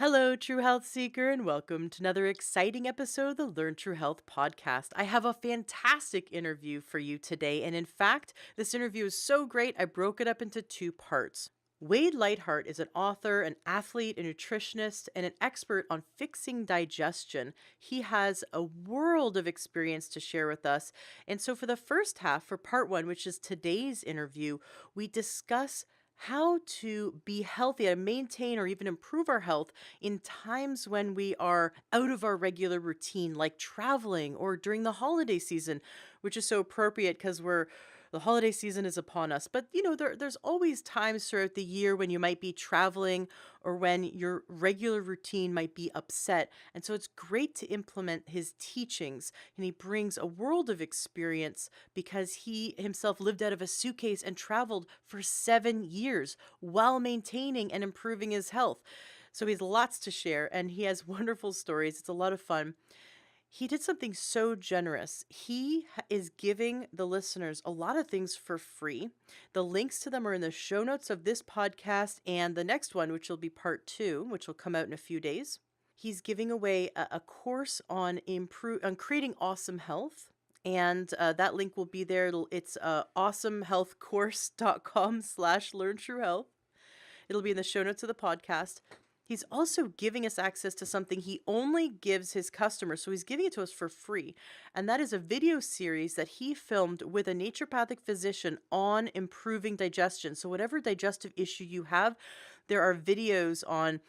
Hello, True Health Seeker, and welcome to another exciting episode of the Learn True Health podcast. I have a fantastic interview for you today, and in fact, this interview is so great, I broke it up into two parts. Wade Lightheart is an author, an athlete, a nutritionist, and an expert on fixing digestion. He has a world of experience to share with us. And so, for the first half, for part one, which is today's interview, we discuss how to be healthy and maintain or even improve our health in times when we are out of our regular routine, like traveling or during the holiday season, which is so appropriate because the holiday season is upon us. But there's always times throughout the year when you might be traveling or when your regular routine might be upset. And so it's great to implement his teachings. And he brings a world of experience because he himself lived out of a suitcase and traveled for 7 years while maintaining and improving his health. So he has lots to share and he has wonderful stories. It's a lot of fun. He did something so generous. Is giving the listeners a lot of things for free. The links to them are in the show notes of this podcast and the next one, which will be part two, which will come out in a few days. He's giving away a course on creating awesome health. And that link will be there. It's awesomehealthcourse.com/learntruehealth. It'll be in the show notes of the podcast. He's also giving us access to something he only gives his customers. So he's giving it to us for free. And that is a video series that he filmed with a naturopathic physician on improving digestion. So whatever digestive issue you have, there are videos on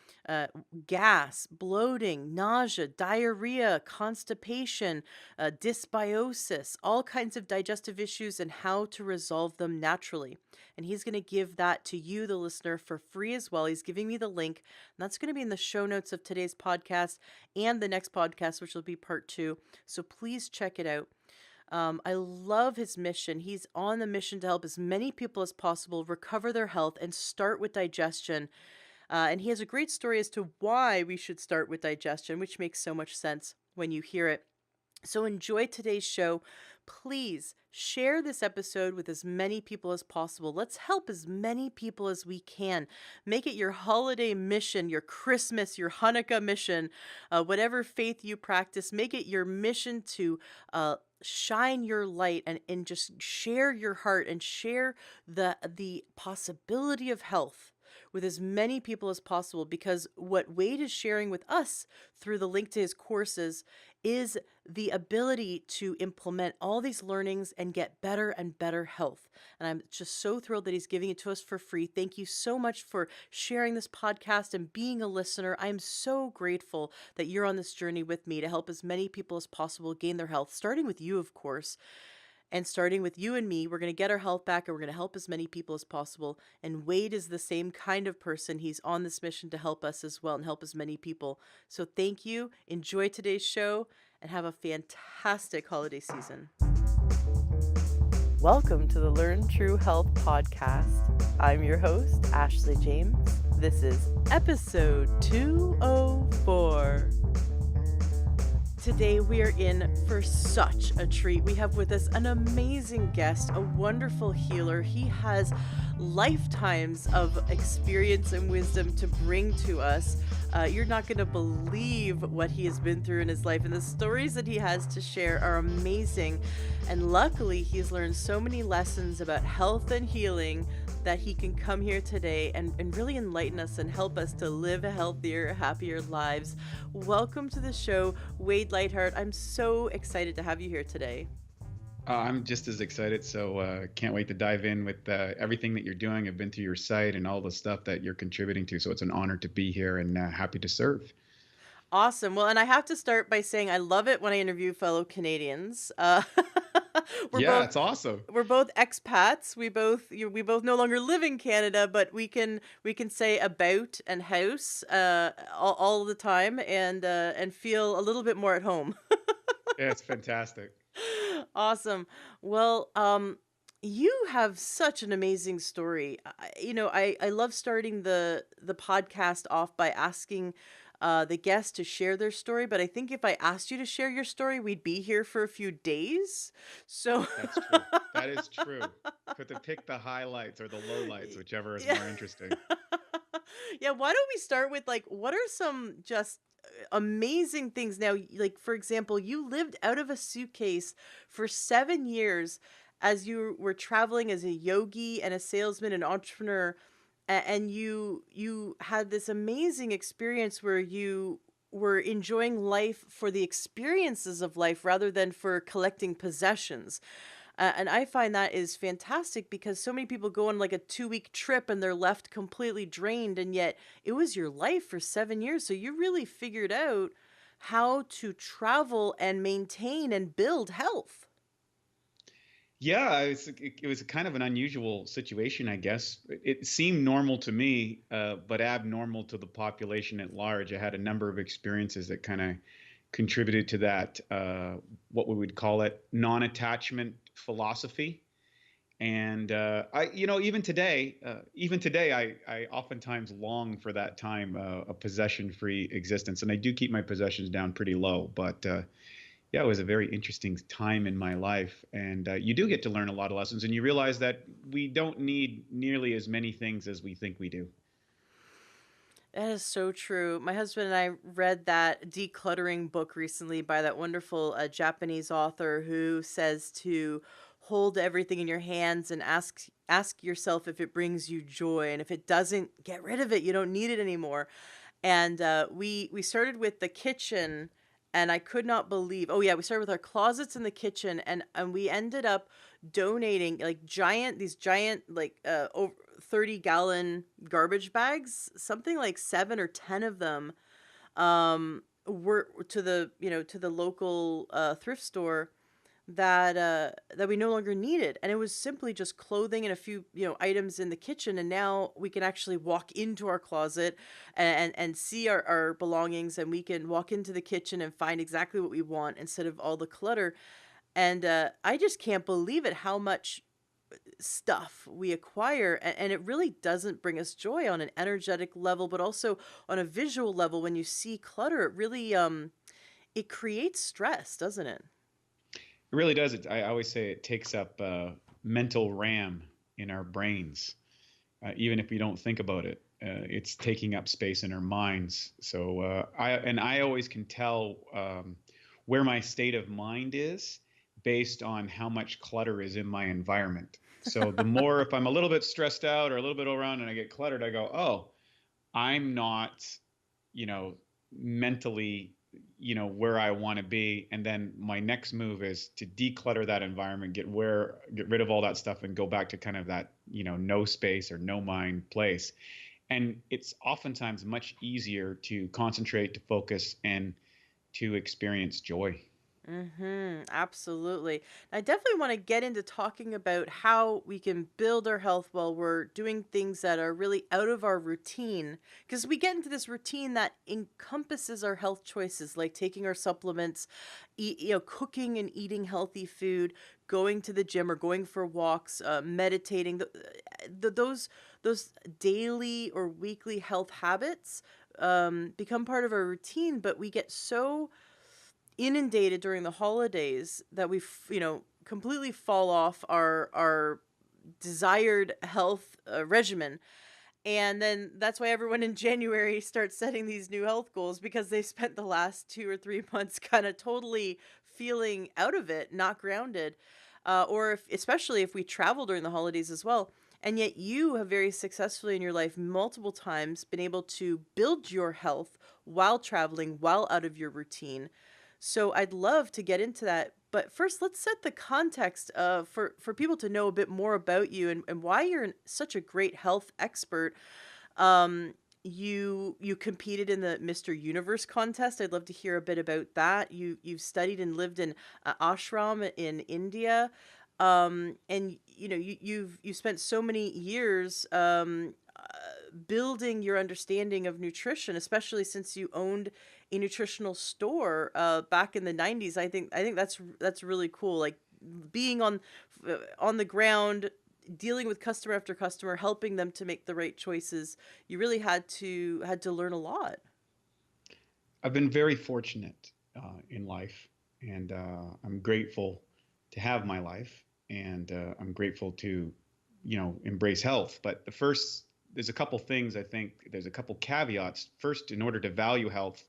gas, bloating, nausea, diarrhea, constipation, dysbiosis, all kinds of digestive issues and how to resolve them naturally. And he's going to give that to you, the listener, for free as well. He's giving me the link. And that's going to be in the show notes of today's podcast and the next podcast, which will be part two. So please check it out. I love his mission. He's on the mission to help as many people as possible recover their health and start with digestion. And he has a great story as to why we should start with digestion, which makes so much sense when you hear it. So enjoy today's show. Please share this episode with as many people as possible. Let's help as many people as we can. Make it your holiday mission, your Christmas, your Hanukkah mission, whatever faith you practice. Make it your mission to shine your light and just share your heart and share the possibility of health with as many people as possible, because what Wade is sharing with us through the link to his courses is the ability to implement all these learnings and get better and better health. And I'm just so thrilled that he's giving it to us for free. Thank you so much for sharing this podcast and being a listener. I'm so grateful that you're on this journey with me to help as many people as possible gain their health, starting with you, of course. And starting with you and me, we're going to get our health back and we're going to help as many people as possible. And Wade is the same kind of person. He's on this mission to help us as well and help as many people. So thank you. Enjoy today's show and have a fantastic holiday season. Welcome to the Learn True Health podcast. I'm your host, Ashley James. This is episode 204. Today we are in for such a treat. We have with us an amazing guest, a wonderful healer. He has lifetimes of experience and wisdom to bring to us. You're not going to believe what he has been through in his life, and the stories that he has to share are amazing. And luckily, he's learned so many lessons about health and healing that he can come here today and really enlighten us and help us to live healthier, happier lives. Welcome to the show, Wade Lightheart. I'm so excited to have you here today. I'm just as excited, so can't wait to dive in with everything that you're doing. I've been through your site and all the stuff that you're contributing to, so it's an honor to be here and happy to serve. Awesome. Well, and I have to start by saying I love it when I interview fellow Canadians. We're Yeah, both it's awesome. we're both expats. We both no longer live in Canada, but we can say about and house all the time and feel a little bit more at home. Yeah, it's fantastic. Awesome. Well, you have such an amazing story. I love starting the podcast off by asking the guests to share their story, but I think if I asked you to share your story, we'd be here for a few days. So That's true. That is true. But to pick the highlights or the lowlights, whichever is yeah. more interesting. Yeah, why don't we start with like what are some just amazing things now? Like for example, you lived out of a suitcase for 7 years as you were traveling as a yogi and a salesman and entrepreneur, and you had this amazing experience where you were enjoying life for the experiences of life rather than for collecting possessions. And I find that is fantastic because so many people go on like a 2-week trip and they're left completely drained. And yet it was your life for 7 years. So you really figured out how to travel and maintain and build health. Yeah, it was kind of an unusual situation, I guess. It seemed normal to me, but abnormal to the population at large. I had a number of experiences that kind of contributed to that, what we would call it, non-attachment philosophy. And even today, I oftentimes long for that time, a possession-free existence. And I do keep my possessions down pretty low, but yeah, it was a very interesting time in my life, and you do get to learn a lot of lessons, and you realize that we don't need nearly as many things as we think we do. That is so true. My husband and I read that decluttering book recently by that wonderful Japanese author who says to hold everything in your hands and ask yourself if it brings you joy, and if it doesn't, get rid of it. You don't need it anymore. And we started with the kitchen, and I could not believe. Oh yeah, we started with our closets in the kitchen, and we ended up donating like giant like over 30-gallon garbage bags, something like 7 or 10 of them were to the local thrift store that we no longer needed, and it was simply just clothing and a few items in the kitchen, and now we can actually walk into our closet and see our belongings, and we can walk into the kitchen and find exactly what we want instead of all the clutter. And I just can't believe it, how much stuff we acquire, and it really doesn't bring us joy on an energetic level, but also on a visual level. When you see clutter, it really it creates stress, doesn't it? It really does. I always say it takes up mental RAM in our brains, even if we don't think about it. It's taking up space in our minds. So I always can tell where my state of mind is based on how much clutter is in my environment. So the more, if I'm a little bit stressed out or a little bit around and I get cluttered, I go, oh, I'm not, you know, mentally, where I want to be. And then my next move is to declutter that environment, get rid of all that stuff and go back to kind of that, no space or no mind place. And it's oftentimes much easier to concentrate, to focus, and to experience joy. Absolutely. I definitely want to get into talking about how we can build our health while we're doing things that are really out of our routine. Because we get into this routine that encompasses our health choices, like taking our supplements, cooking and eating healthy food, going to the gym or going for walks, meditating. Those daily or weekly health habits become part of our routine, but we get so inundated during the holidays that completely fall off our desired health regimen. And then that's why everyone in January starts setting these new health goals, because they spent the last 2 or 3 months kind of totally feeling out of it, not grounded. Or if, especially if we travel during the holidays as well. And yet you have very successfully in your life multiple times been able to build your health while traveling, while out of your routine. So I'd love to get into that. But first, let's set the context for people to know a bit more about you, and why you're such a great health expert. Um, you competed in the Mr. Universe contest. I'd love to hear a bit about that. You've studied and lived in ashram in India, and you've spent so many years building your understanding of nutrition, especially since you owned a nutritional store back in the 90s. I think that's really cool. Like being on the ground, dealing with customer after customer, helping them to make the right choices. You really had to learn a lot. I've been very fortunate in life, and I'm grateful to have my life, and I'm grateful to, embrace health. But the first there's a couple things. I think there's a couple caveats. First, in order to value health,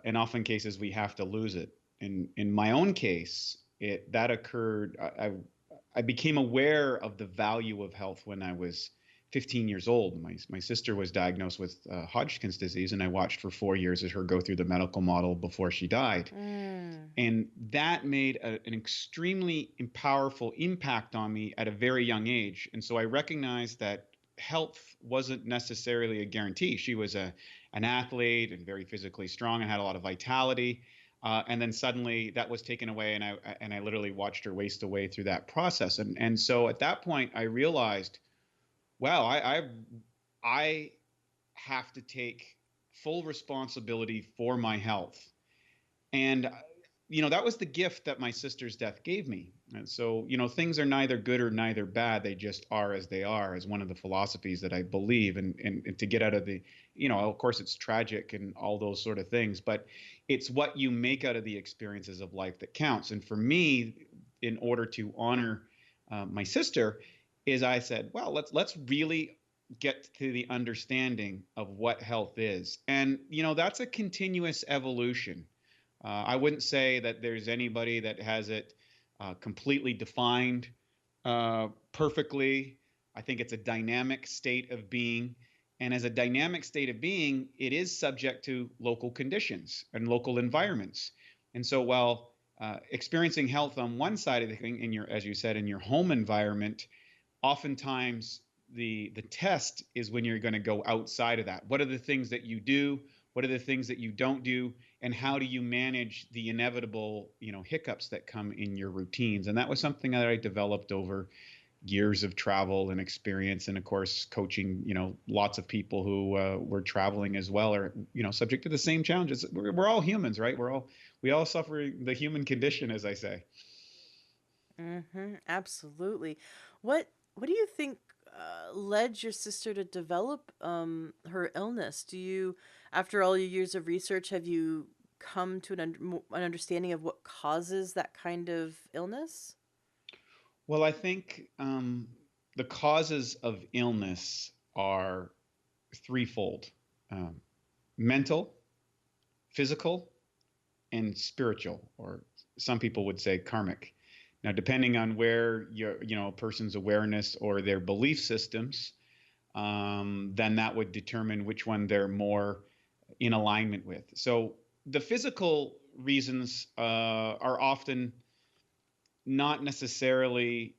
in often cases we have to lose it. In my own case, it that occurred. I became aware of the value of health when I was 15 years old. My sister was diagnosed with Hodgkin's disease, and I watched for 4 years as her go through the medical model before she died. Mm. And that made an extremely powerful impact on me at a very young age. And so I recognized that health wasn't necessarily a guarantee. She was an athlete and very physically strong and had a lot of vitality. And then suddenly that was taken away, and I literally watched her waste away through that process. And so at that point, I realized, wow, I have to take full responsibility for my health. And that was the gift that my sister's death gave me. And so things are neither good or neither bad, they just are as they are, as one of the philosophies that I believe. And to get out of the, of course it's tragic and all those sort of things, but it's what you make out of the experiences of life that counts. And for me, in order to honor my sister, is I said, well, let's really get to the understanding of what health is. And that's a continuous evolution. I wouldn't say that there's anybody that has it completely defined perfectly. I think it's a dynamic state of being. And as a dynamic state of being, it is subject to local conditions and local environments. And so while experiencing health on one side of the thing, as you said, in your home environment, oftentimes the test is when you're going to go outside of that. What are the things that you do? What are the things that you don't do? And how do you manage the inevitable, hiccups that come in your routines? And that was something that I developed over years of travel and experience, and of course coaching, lots of people who were traveling as well, or subject to the same challenges. We're all humans, right? We all suffer the human condition, as I say. Mm-hmm. Absolutely. What do you think led your sister to develop her illness? After all your years of research, have you come to an understanding of what causes that kind of illness? Well, I think the causes of illness are threefold: um, mental, physical, and spiritual, or some people would say karmic. Now, depending on where a person's awareness or their belief systems, then that would determine which one they're more in alignment with. So the physical reasons are often not necessarily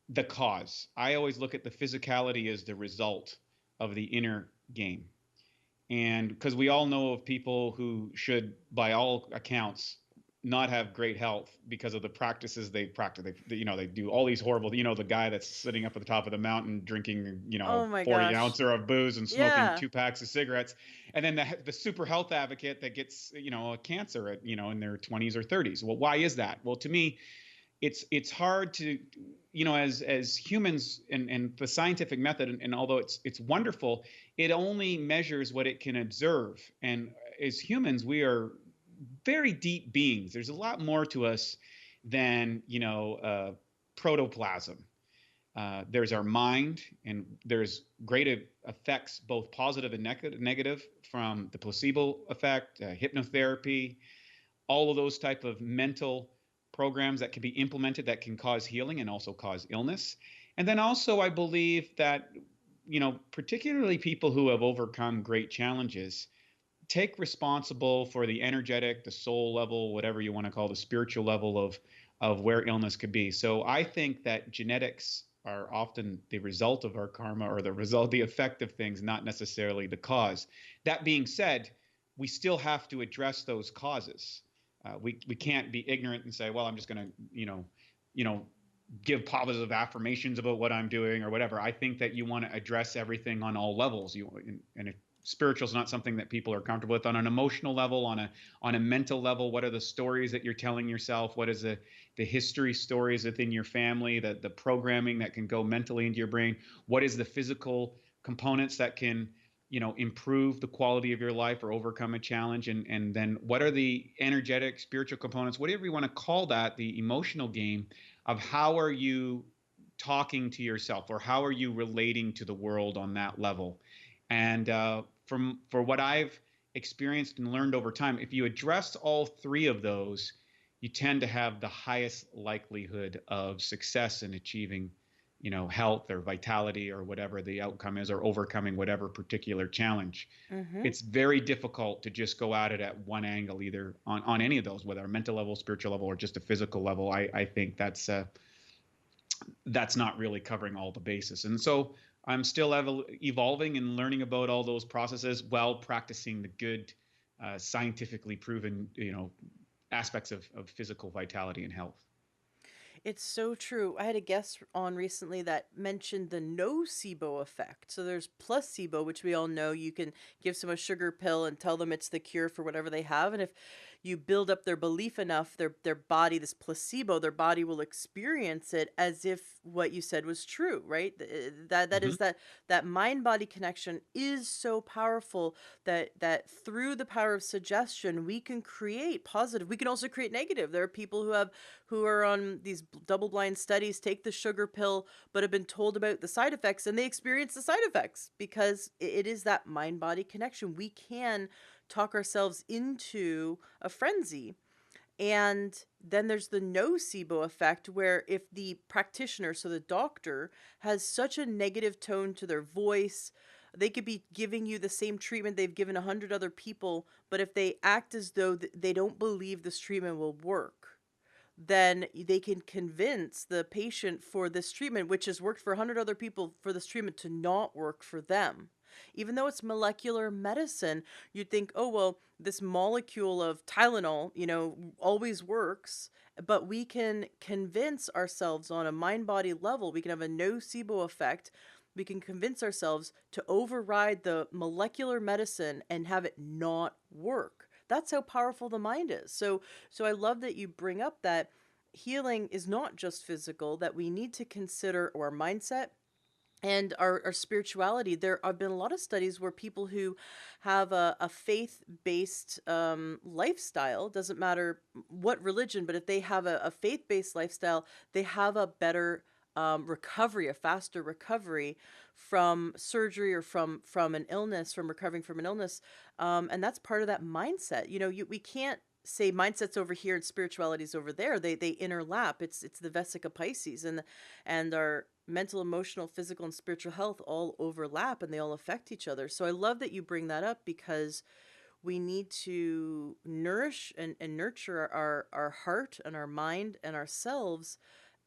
the cause. I always look at the physicality as the result of the inner game. And because we all know of people who should, by all accounts, not have great health because of the practices they practice. They do all these horrible, the guy that's sitting up at the top of the mountain drinking, Oh my 40 gosh. ouncer of booze and smoking Yeah. 2 packs of cigarettes. And then the super health advocate that gets, a cancer at, in their 20s or 30s. Well, why is that? Well, to me, it's hard to, as humans, and the scientific method, and although it's wonderful, it only measures what it can observe. And as humans, we are very deep beings. There's a lot more to us than protoplasm. There's our mind, and there's great effects, both positive and negative, from the placebo effect, hypnotherapy, all of those type of mental programs that can be implemented that can cause healing and also cause illness. And then also, I believe that, particularly people who have overcome great challenges take responsible for the energetic, the soul level, whatever you want to call the spiritual level of where illness could be. So I think that genetics are often the result of our karma, or the effect of things, not necessarily the cause. That being said, we still have to address those causes. We can't be ignorant and say, well, I'm just going to, give positive affirmations about what I'm doing or whatever. I think that you want to address everything on all levels. And if spiritual is not something that people are comfortable with, on an emotional level, on a mental level, what are the stories that you're telling yourself? What is the history stories within your family, the programming that can go mentally into your brain? What is the physical components that can improve the quality of your life or overcome a challenge? And then what are the energetic, spiritual components, whatever you want to call that, the emotional game of how are you talking to yourself, or how are you relating to the world on that level? And for what I've experienced and learned over time, if you address all three of those, you tend to have the highest likelihood of success in achieving, health or vitality or whatever the outcome is, or overcoming whatever particular challenge. Mm-hmm. It's very difficult to just go at it at one angle, either on any of those, whether a mental level, spiritual level, or just a physical level. I think that's not really covering all the bases. And so I'm still evolving and learning about all those processes while practicing the good, scientifically proven, aspects of physical vitality and health. It's so true. I had a guest on recently that mentioned the nocebo effect. So there's placebo, which we all know you can give someone a sugar pill and tell them it's the cure for whatever they have. And if you build up their belief enough, their body, this placebo, their body will experience it as if what you said was true, right? That Hmm. is that mind body connection is so powerful that through the power of suggestion we can create positive. We can also create negative. There are people who are on these double blind studies, take the sugar pill, but have been told about the side effects and they experience the side effects because it is that mind body connection. We can talk ourselves into a frenzy. And then there's the nocebo effect, where if the practitioner, so the doctor, has such a negative tone to their voice, they could be giving you the same treatment they've given 100 other people, but if they act as though they don't believe this treatment will work, then they can convince the patient for this treatment, which has worked for 100 other people, for this treatment to not work for them. Even though it's molecular medicine, you'd think, oh, well, this molecule of Tylenol, always works. But we can convince ourselves on a mind body level, we can have a nocebo effect. We can convince ourselves to override the molecular medicine and have it not work. That's how powerful the mind is. So I love that you bring up that healing is not just physical, that we need to consider our mindset and our spirituality. There have been a lot of studies where people who have a faith-based lifestyle, doesn't matter what religion, but if they have a faith-based lifestyle, they have a better recovery, a faster recovery from surgery or from an illness, from recovering from an illness. And that's part of that mindset. We can't say mindset's over here and spirituality's over there. They interlap. It's the Vesica Pisces, and our mental, emotional, physical, and spiritual health all overlap and they all affect each other. So I love that you bring that up because we need to nourish and nurture our heart and our mind and ourselves,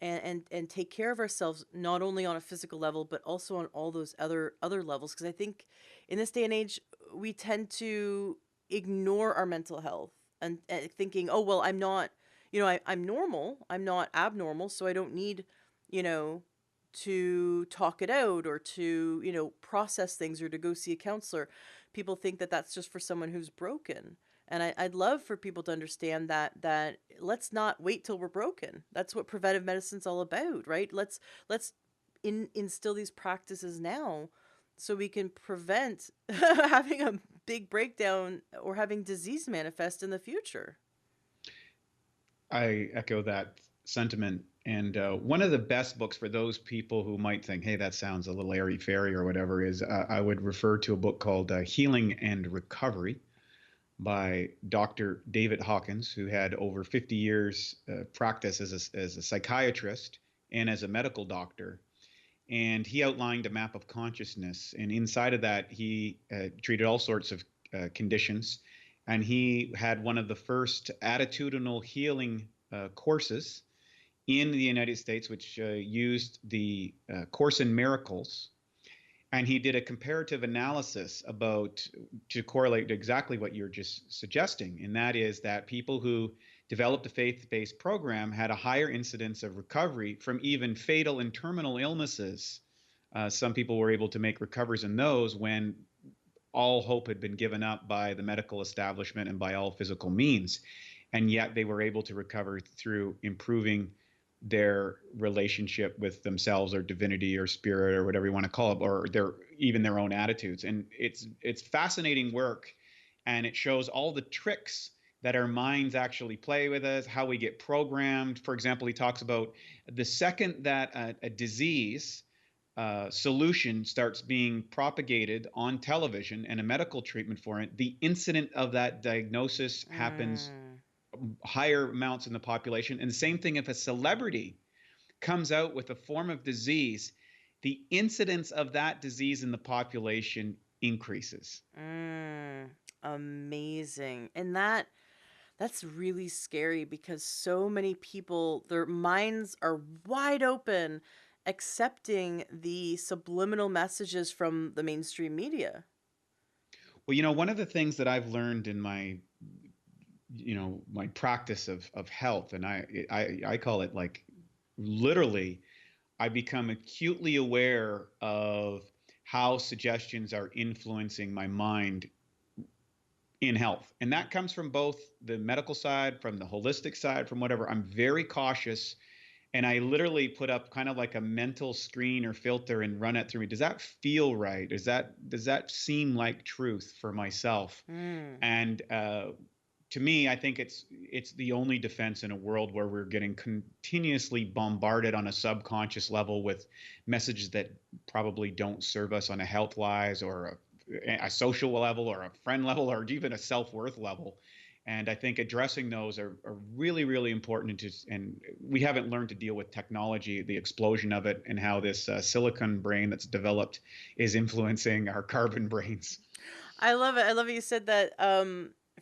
and take care of ourselves, not only on a physical level but also on all those other levels, because I think in this day and age we tend to ignore our mental health, and thinking, oh well, I'm not, I'm normal, I'm not abnormal, so I don't need, you know to talk it out, or to process things, or to go see a counselor. People think that that's just for someone who's broken, and I'd love for people to understand that let's not wait till we're broken. That's what preventive medicine's all about, right? Let's instill these practices now so we can prevent having a big breakdown or having disease manifest in the future. I echo that sentiment. And one of the best books for those people who might think, hey, that sounds a little airy fairy or whatever, is I would refer to a book called Healing and Recovery by Dr. David Hawkins, who had over 50 years practice as a psychiatrist and as a medical doctor. And he outlined a map of consciousness. And inside of that, he treated all sorts of conditions. And he had one of the first attitudinal healing courses in the United States, which used the Course in Miracles. And he did a comparative analysis about, to correlate to exactly what you're just suggesting, and that is that people who developed a faith-based program had a higher incidence of recovery from even fatal and terminal illnesses. Some people were able to make recoveries in those when all hope had been given up by the medical establishment and by all physical means. And yet they were able to recover through improving their relationship with themselves or divinity or spirit or whatever you want to call it, or even their own attitudes. And it's fascinating work, and it shows all the tricks that our minds actually play with us, how we get programmed. For example, he talks about the second that a disease solution starts being propagated on television and a medical treatment for it, the incident of that diagnosis happens Mm. higher amounts in the population. And the same thing if a celebrity comes out with a form of disease, the incidence of that disease in the population increases. Mm. Amazing. And that's really scary because so many people, their minds are wide open, accepting the subliminal messages from the mainstream media. Well, one of the things that I've learned in my practice of health, and I call it like literally, I become acutely aware of how suggestions are influencing my mind in health. And that comes from both the medical side, from the holistic side, from whatever. I'm very cautious, and I literally put up kind of like a mental screen or filter and run it through me. Does that feel right? Does that seem like truth for myself? Mm. And to me, I think it's the only defense in a world where we're getting continuously bombarded on a subconscious level with messages that probably don't serve us on a health wise or a social level or a friend level or even a self-worth level. And I think addressing those are really, really important. And we haven't learned to deal with technology, the explosion of it, and how this silicon brain that's developed is influencing our carbon brains. I love it. I love it. You said that.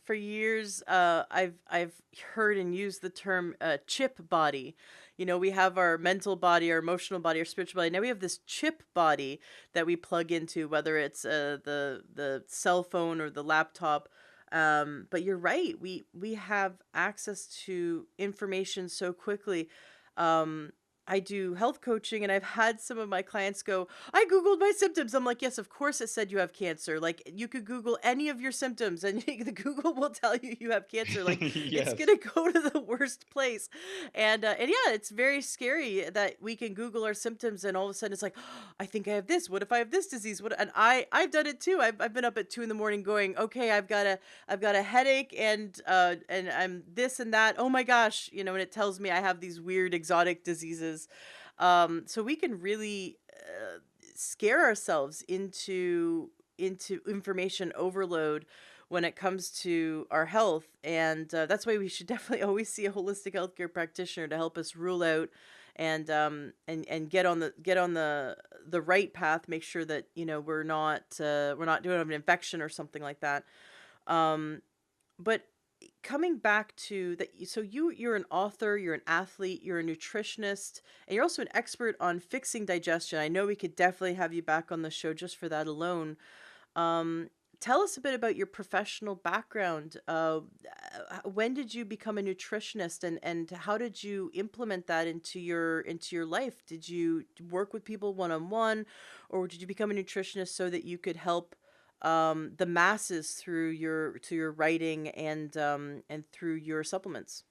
For years, I've heard and used the term chip body. You know, we have our mental body, our emotional body, our spiritual body. Now we have this chip body that we plug into, whether it's the cell phone or the laptop. But you're right. We have access to information so quickly. Um, I do health coaching, and I've had some of my clients go, I Googled my symptoms. I'm like, yes, of course it said you have cancer. Like, you could Google any of your symptoms and the Google will tell you you have cancer. Like, it's Yes. going to go to the worst place. And yeah, it's very scary that we can Google our symptoms and all of a sudden it's like, oh, I think I have this. What if I have this disease? What? And I've done it too. I've been up at 2 in the morning going, okay, I've got a headache and I'm this and that. Oh my gosh, and it tells me I have these weird exotic diseases. So we can really scare ourselves into information overload when it comes to our health, and that's why we should definitely always see a holistic healthcare practitioner to help us rule out and get on the right path. Make sure that we're not doing an infection or something like that. Um, but coming back to that, so you're an author, you're an athlete, you're a nutritionist, and you're also an expert on fixing digestion. I know we could definitely have you back on the show just for that alone. um Tell us a bit about your professional background. When did you become a nutritionist, and how did you implement that into your life? Did you work with people one on one, or did you become a nutritionist so that you could help the masses through your writing and through your supplements?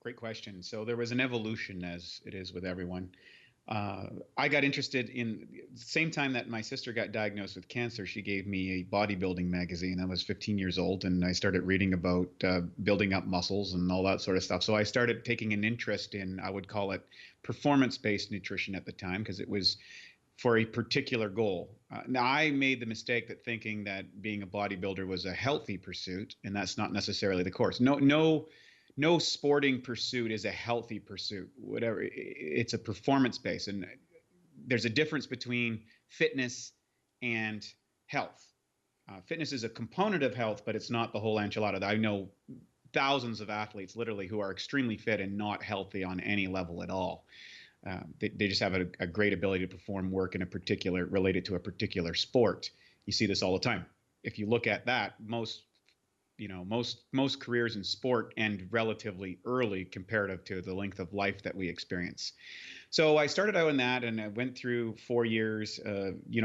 Great question. So there was an evolution, as it is with everyone. Uh, I got interested in the same time that my sister got diagnosed with cancer. She gave me a bodybuilding magazine. I was 15 years old, and I started reading about building up muscles and all that sort of stuff. So I started taking an interest in, I would call it performance-based nutrition at the time, because it was for a particular goal. Now, I made the mistake that thinking that being a bodybuilder was a healthy pursuit, and that's not necessarily the course. No, no, no sporting pursuit is a healthy pursuit. Whatever, it's a performance base, and there's a difference between fitness and health. Fitness is a component of health, but it's not the whole enchilada. I know thousands of athletes literally who are extremely fit and not healthy on any level at all. They just have a great ability to perform work in a particular related to a particular sport. You see this all the time. If you look at that, most careers in sport end relatively early comparative to the length of life that we experience. So I started out in that, and I went through 4 years,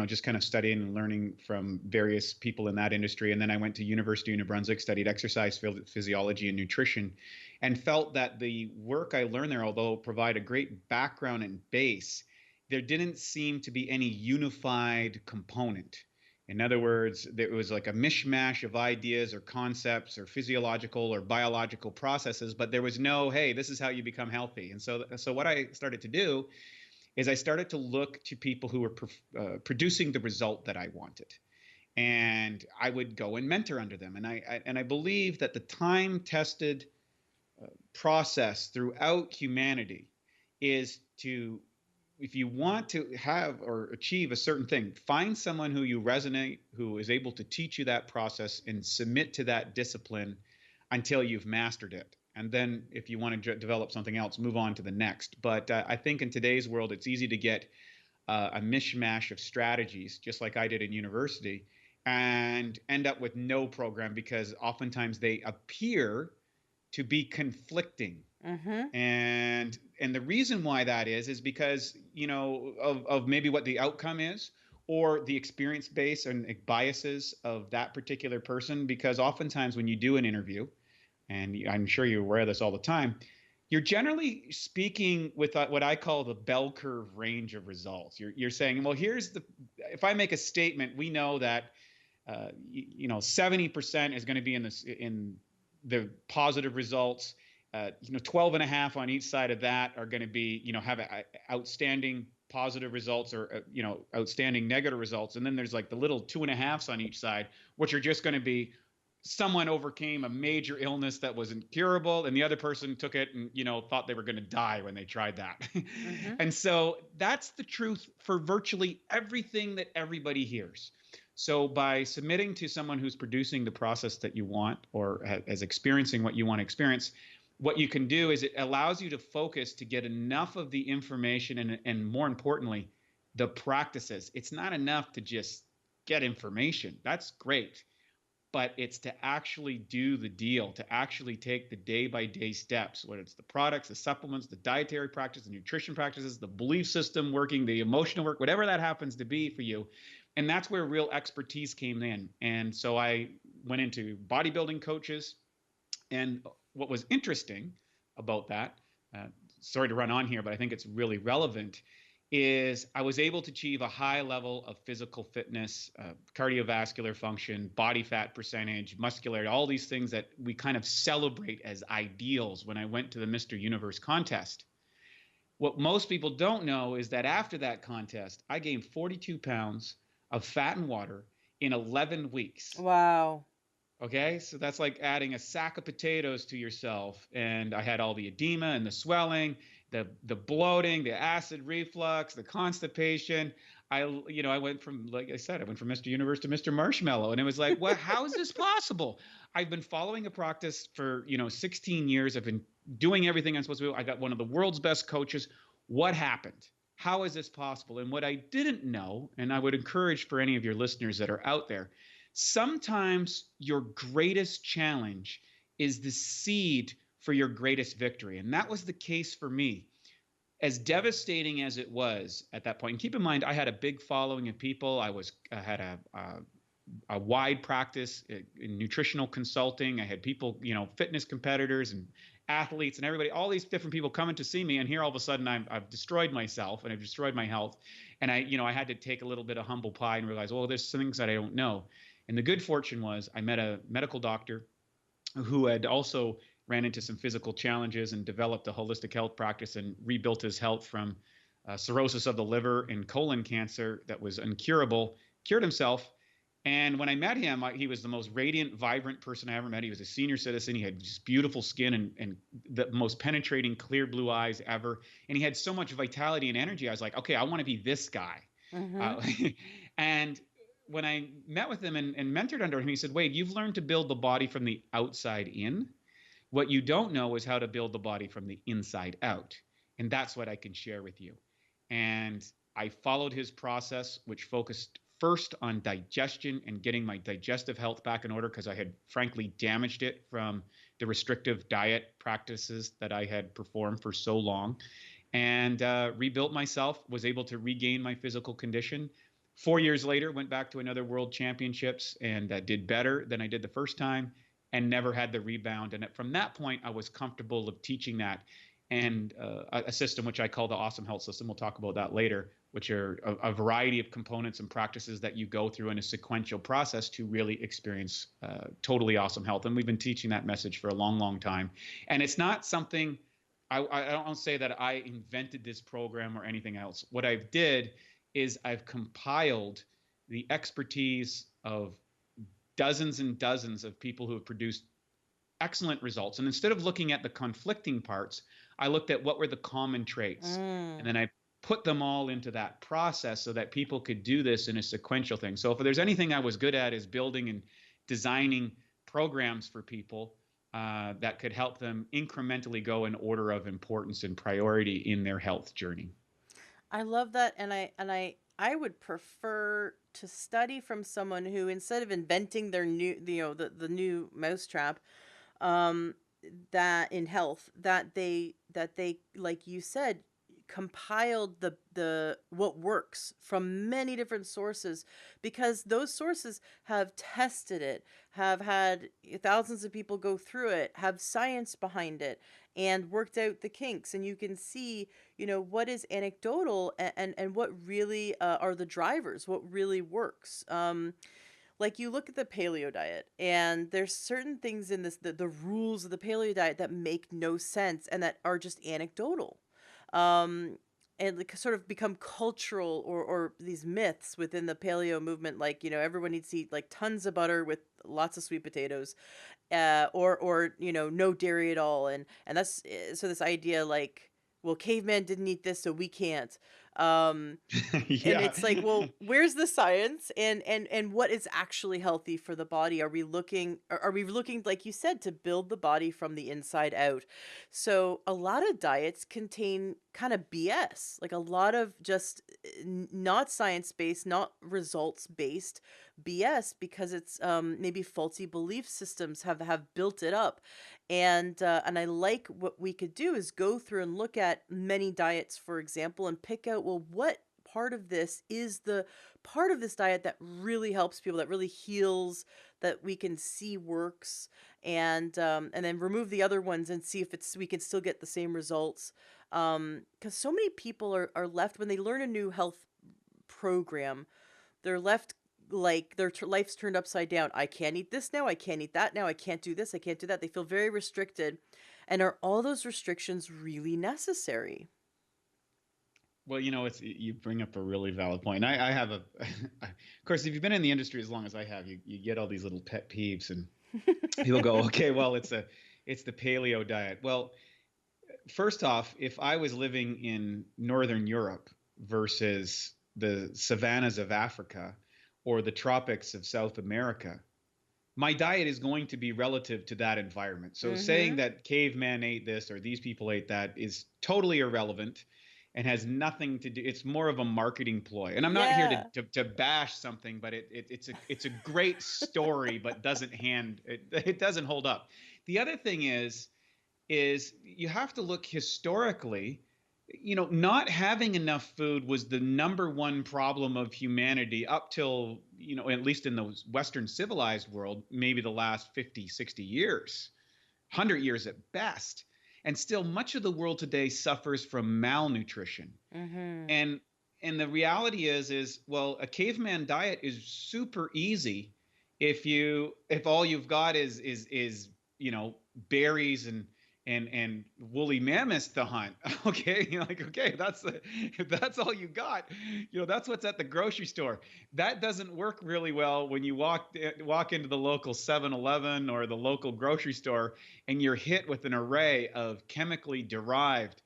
just kind of studying and learning from various people in that industry. And then I went to University of New Brunswick, studied exercise physiology and nutrition, and felt that the work I learned there, although provide a great background and base, there didn't seem to be any unified component. In other words, there was like a mishmash of ideas or concepts or physiological or biological processes, but there was no, hey, this is how you become healthy. And so what I started to do is I started to look to people who were producing the result that I wanted. And I would go and mentor under them. And I believe that the time tested process throughout humanity is to, if you want to have or achieve a certain thing, find someone who you resonate, who is able to teach you that process and submit to that discipline until you've mastered it. And then if you want to develop something else, move on to the next. But I think in today's world, it's easy to get a mishmash of strategies, just like I did in university, and end up with no program because oftentimes they appear to be conflicting. Mm-hmm. And the reason why that is because, of maybe what the outcome is, or the experience base and biases of that particular person. Because oftentimes when you do an interview, and I'm sure you're aware of this all the time, you're generally speaking with what I call the bell curve range of results. You're saying, well, if I make a statement, we know that 70% is going to be in the positive results. 12 and a half on each side of that are going to be, have outstanding positive results, or outstanding negative results. And then there's like the little 2.5s on each side, which are just going to be someone overcame a major illness that was incurable, and the other person took it and thought they were going to die when they tried that. Mm-hmm. And so that's the truth for virtually everything that everybody hears. So by submitting to someone who's producing the process that you want, or is experiencing what you want to experience, what you can do is it allows you to focus to get enough of the information, and more importantly, the practices. It's not enough to just get information. That's great. But it's to actually do the deal, to actually take the day-by-day steps, whether it's the products, the supplements, the dietary practice, the nutrition practices, the belief system working, the emotional work, whatever that happens to be for you. And that's where real expertise came in. And so I went into bodybuilding coaches. And what was interesting about that, sorry to run on here, but I think it's really relevant, is I was able to achieve a high level of physical fitness, cardiovascular function, body fat percentage, muscularity, all these things that we kind of celebrate as ideals when I went to the Mr. Universe contest. What most people don't know is that after that contest, I gained 42 pounds of fat and water in 11 weeks. Wow. Okay, so that's like adding a sack of potatoes to yourself. And I had all the edema and the swelling, the bloating, the acid reflux, the constipation. I went from, like I said, I went from Mr. Universe to Mr. Marshmallow, and it was like, what? How is this possible? I've been following a practice for 16 years. I've been doing everything I'm supposed to do. I got one of the world's best coaches. What happened? How is this possible? And what I didn't know, and I would encourage for any of your listeners that are out there, sometimes your greatest challenge is the seed for your greatest victory. And that was the case for me. As devastating as it was at that point, and keep in mind, I had a big following of people. I had a wide practice in nutritional consulting. I had people, fitness competitors and athletes and everybody, all these different people coming to see me. And here all of a sudden I've destroyed myself and I've destroyed my health. And I had to take a little bit of humble pie and realize, well, there's some things that I don't know. And the good fortune was I met a medical doctor who had also ran into some physical challenges and developed a holistic health practice and rebuilt his health from cirrhosis of the liver and colon cancer that was incurable, cured himself. And when I met him, he was the most radiant, vibrant person I ever met. He was a senior citizen. He had just beautiful skin and the most penetrating, clear blue eyes ever. And he had so much vitality and energy. I was like, okay, I want to be this guy. Mm-hmm. And when I met with him and mentored under him, he said, Wade, you've learned to build the body from the outside in. What you don't know is how to build the body from the inside out. And that's what I can share with you. And I followed his process, which focused first on digestion and getting my digestive health back in order, because I had frankly damaged it from the restrictive diet practices that I had performed for so long, and rebuilt myself, was able to regain my physical condition. 4 years later, went back to another world championships and did better than I did the first time, and never had the rebound. And from that point, I was comfortable of teaching that, and a system which I call the Awesome Health System. We'll talk about that later. which are a variety of components and practices that you go through in a sequential process to really experience totally awesome health. And we've been teaching that message for a long, long time. And it's not something, I don't say that I invented this program or anything else. What I've did is I've compiled the expertise of dozens and dozens of people who have produced excellent results. And instead of looking at the conflicting parts, I looked at what were the common traits. And Mm. then I put them all into that process so that people could do this in a sequential thing. So if there's anything I was good at is building and designing programs for people that could help them incrementally go in order of importance and priority in their health journey. I love that, and I would prefer to study from someone who, instead of inventing their new, the new mousetrap, um that in health, that they, like you said, compiled the what works from many different sources, because those sources have tested it, have had thousands of people go through it, have science behind it, and worked out the kinks. And you can see, what is anecdotal, and what really are the drivers, what really works. Like, you look at the paleo diet, and there's certain things in this, the rules of the paleo diet, that make no sense and that are just anecdotal, um and like sort of become cultural, or these myths within the paleo movement, like, everyone needs to eat like tons of butter with lots of sweet potatoes, or no dairy at all, and that's, so this idea, like, well, caveman didn't eat this, so we can't. um and Yeah. it's like, well, where's the science, and what is actually healthy for the body? Are we looking, like you said, to build the body from the inside out? So a lot of diets contain kind of BS, like a lot of just not science based, not results based BS, because it's maybe faulty belief systems have built it up. And I like, what we could do is go through and look at many diets, for example, and pick out, well, what part of this is the part of this diet that really helps people, that really heals, that we can see works, and then remove the other ones and see if it's we can still get the same results. Because so many people are left, when they learn a new health program, they're left like their life's turned upside down. I can't eat this now. I can't eat that now. I can't do this. I can't do that. They feel very restricted. And are all those restrictions really necessary? Well, it's you bring up a really valid point. I have of course, if you've been in the industry as long as I have, you get all these little pet peeves, and people go, okay, well, it's the paleo diet. Well, first off, if I was living in Northern Europe versus the savannas of Africa or the tropics of South America, my diet is going to be relative to that environment. So saying Mm-hmm. that caveman ate this or these people ate that is totally irrelevant and has nothing to do. It's more of a marketing ploy. And I'm not here Yeah. to bash something, but it's a great story, but it doesn't hold up. The other thing is you have to look historically. Not having enough food was the number one problem of humanity up till, at least in the Western civilized world, maybe the last 50, 60 years, 100 years at best. And still, much of the world today suffers from malnutrition. Mm-hmm. And and the reality is well, a caveman diet is super easy if all you've got is berries and woolly mammoths to hunt. Okay, you're like, okay, if that's all you got, that's what's at the grocery store. That doesn't work really well when you walk into the local 7-Eleven or the local grocery store, and you're hit with an array of chemically derived,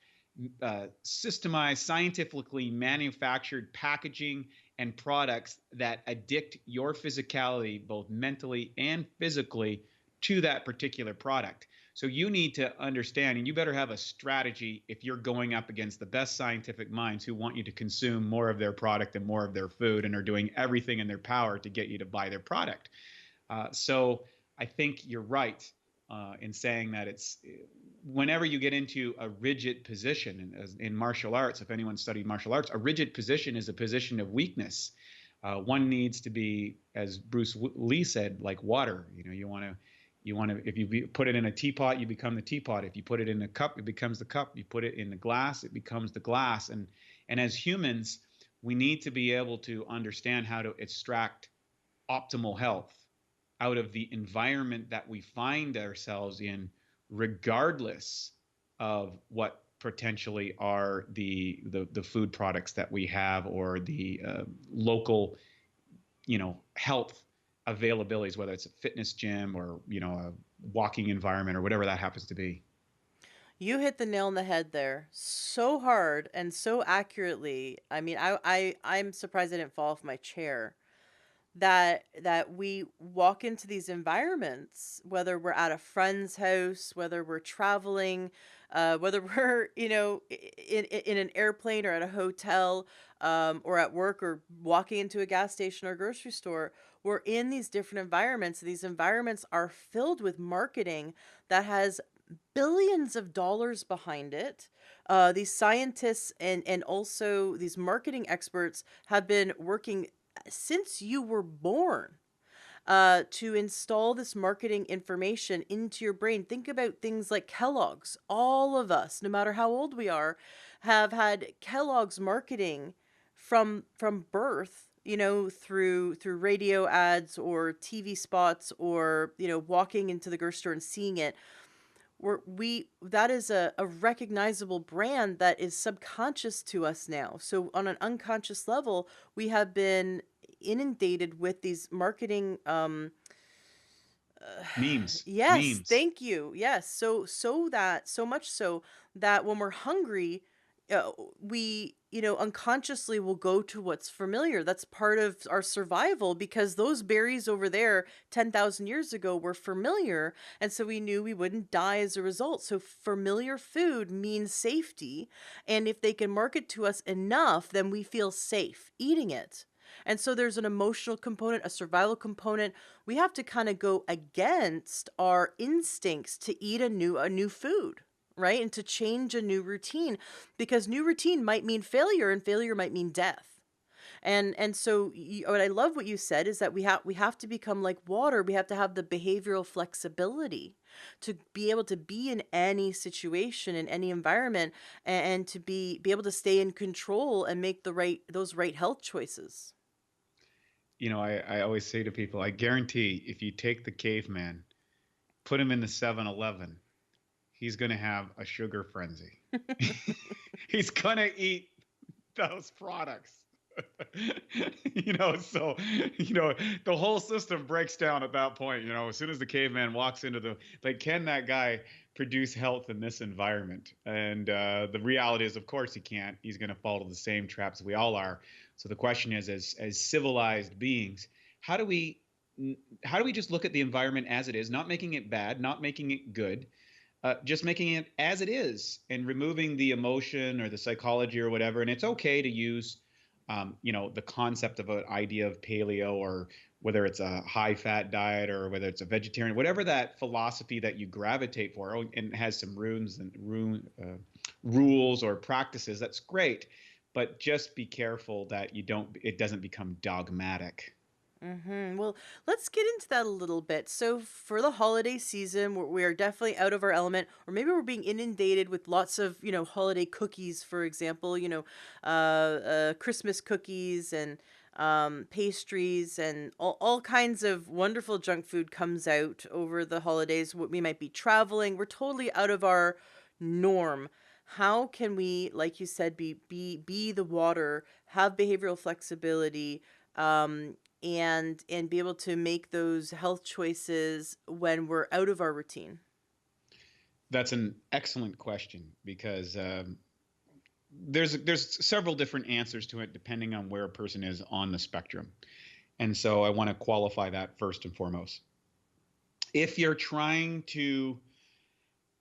systemized, scientifically manufactured packaging and products that addict your physicality, both mentally and physically, to that particular product. So you need to understand, and you better have a strategy if you're going up against the best scientific minds who want you to consume more of their product and more of their food and are doing everything in their power to get you to buy their product. So I think you're right in saying that it's whenever you get into a rigid position in martial arts. If anyone studied martial arts, a rigid position is a position of weakness. One needs to be, as Bruce Lee said, like water. You want to, if you put it in a teapot, you become the teapot. If you put it in a cup, it becomes the cup. You put it in the glass, it becomes the glass. And as humans, We need to be able to understand how to extract optimal health out of the environment that we find ourselves in, regardless of what potentially are the food products that we have, or the local, health availabilities, whether it's a fitness gym or, a walking environment or whatever that happens to be. You hit the nail on the head there so hard and so accurately. I mean, I'm surprised I didn't fall off my chair. That we walk into these environments, whether we're at a friend's house, whether we're traveling, whether we're in an airplane or at a hotel, or at work, or walking into a gas station or grocery store. We're in these different environments. These environments are filled with marketing that has billions of dollars behind it. These scientists and also these marketing experts have been working since you were born, to install this marketing information into your brain. Think about things like Kellogg's. All of us, no matter how old we are, have had Kellogg's marketing from birth. Through radio ads or TV spots, or walking into the grocery store and seeing it. That is a recognizable brand that is subconscious to us now. So on an unconscious level, we have been inundated with these marketing. Memes, Yes, memes. thank you. Yes, so much so that when we're hungry, uh, we unconsciously will go to what's familiar. That's part of our survival, because those berries over there 10,000 years ago were familiar, and so we knew we wouldn't die as a result. So familiar food means safety, and if they can market to us enough, then we feel safe eating it. And so there's an emotional component, a survival component. We have to kind of go against our instincts to eat a new food, right? And to change a new routine, because new routine might mean failure, and failure might mean death. And so what I love what you said is that we have to become like water. We have to have the behavioral flexibility to be able to be in any situation, in any environment, and to be able to stay in control and make those right health choices. I always say to people, I guarantee if you take the caveman, put him in the 7-Eleven, he's going to have a sugar frenzy. He's going to eat those products. So, the whole system breaks down at that point. As soon as the caveman walks into like, can that guy produce health in this environment? And the reality is, of course, he can't. He's going to fall to the same traps we all are. So the question is, as civilized beings, how do we how do we just look at the environment as it is, not making it bad, not making it good, just making it as it is, and removing the emotion or the psychology or whatever. And it's okay to use, the concept of an idea of paleo, or whether it's a high fat diet or whether it's a vegetarian, whatever that philosophy that you gravitate for, and it has some rules or practices. That's great, but just be careful that it doesn't become dogmatic. Well, let's get into that a little bit. So, for the holiday season, we are definitely out of our element, or maybe we're being inundated with lots of, holiday cookies, for example, Christmas cookies and pastries, and all kinds of wonderful junk food comes out over the holidays. We might be traveling, we're totally out of our norm. How can we, like you said, be the water, have behavioral flexibility, um, and be able to make those health choices when we're out of our routine? That's an excellent question, because there's several different answers to it depending on where a person is on the spectrum. And so I want to qualify that first and foremost. If you're trying to,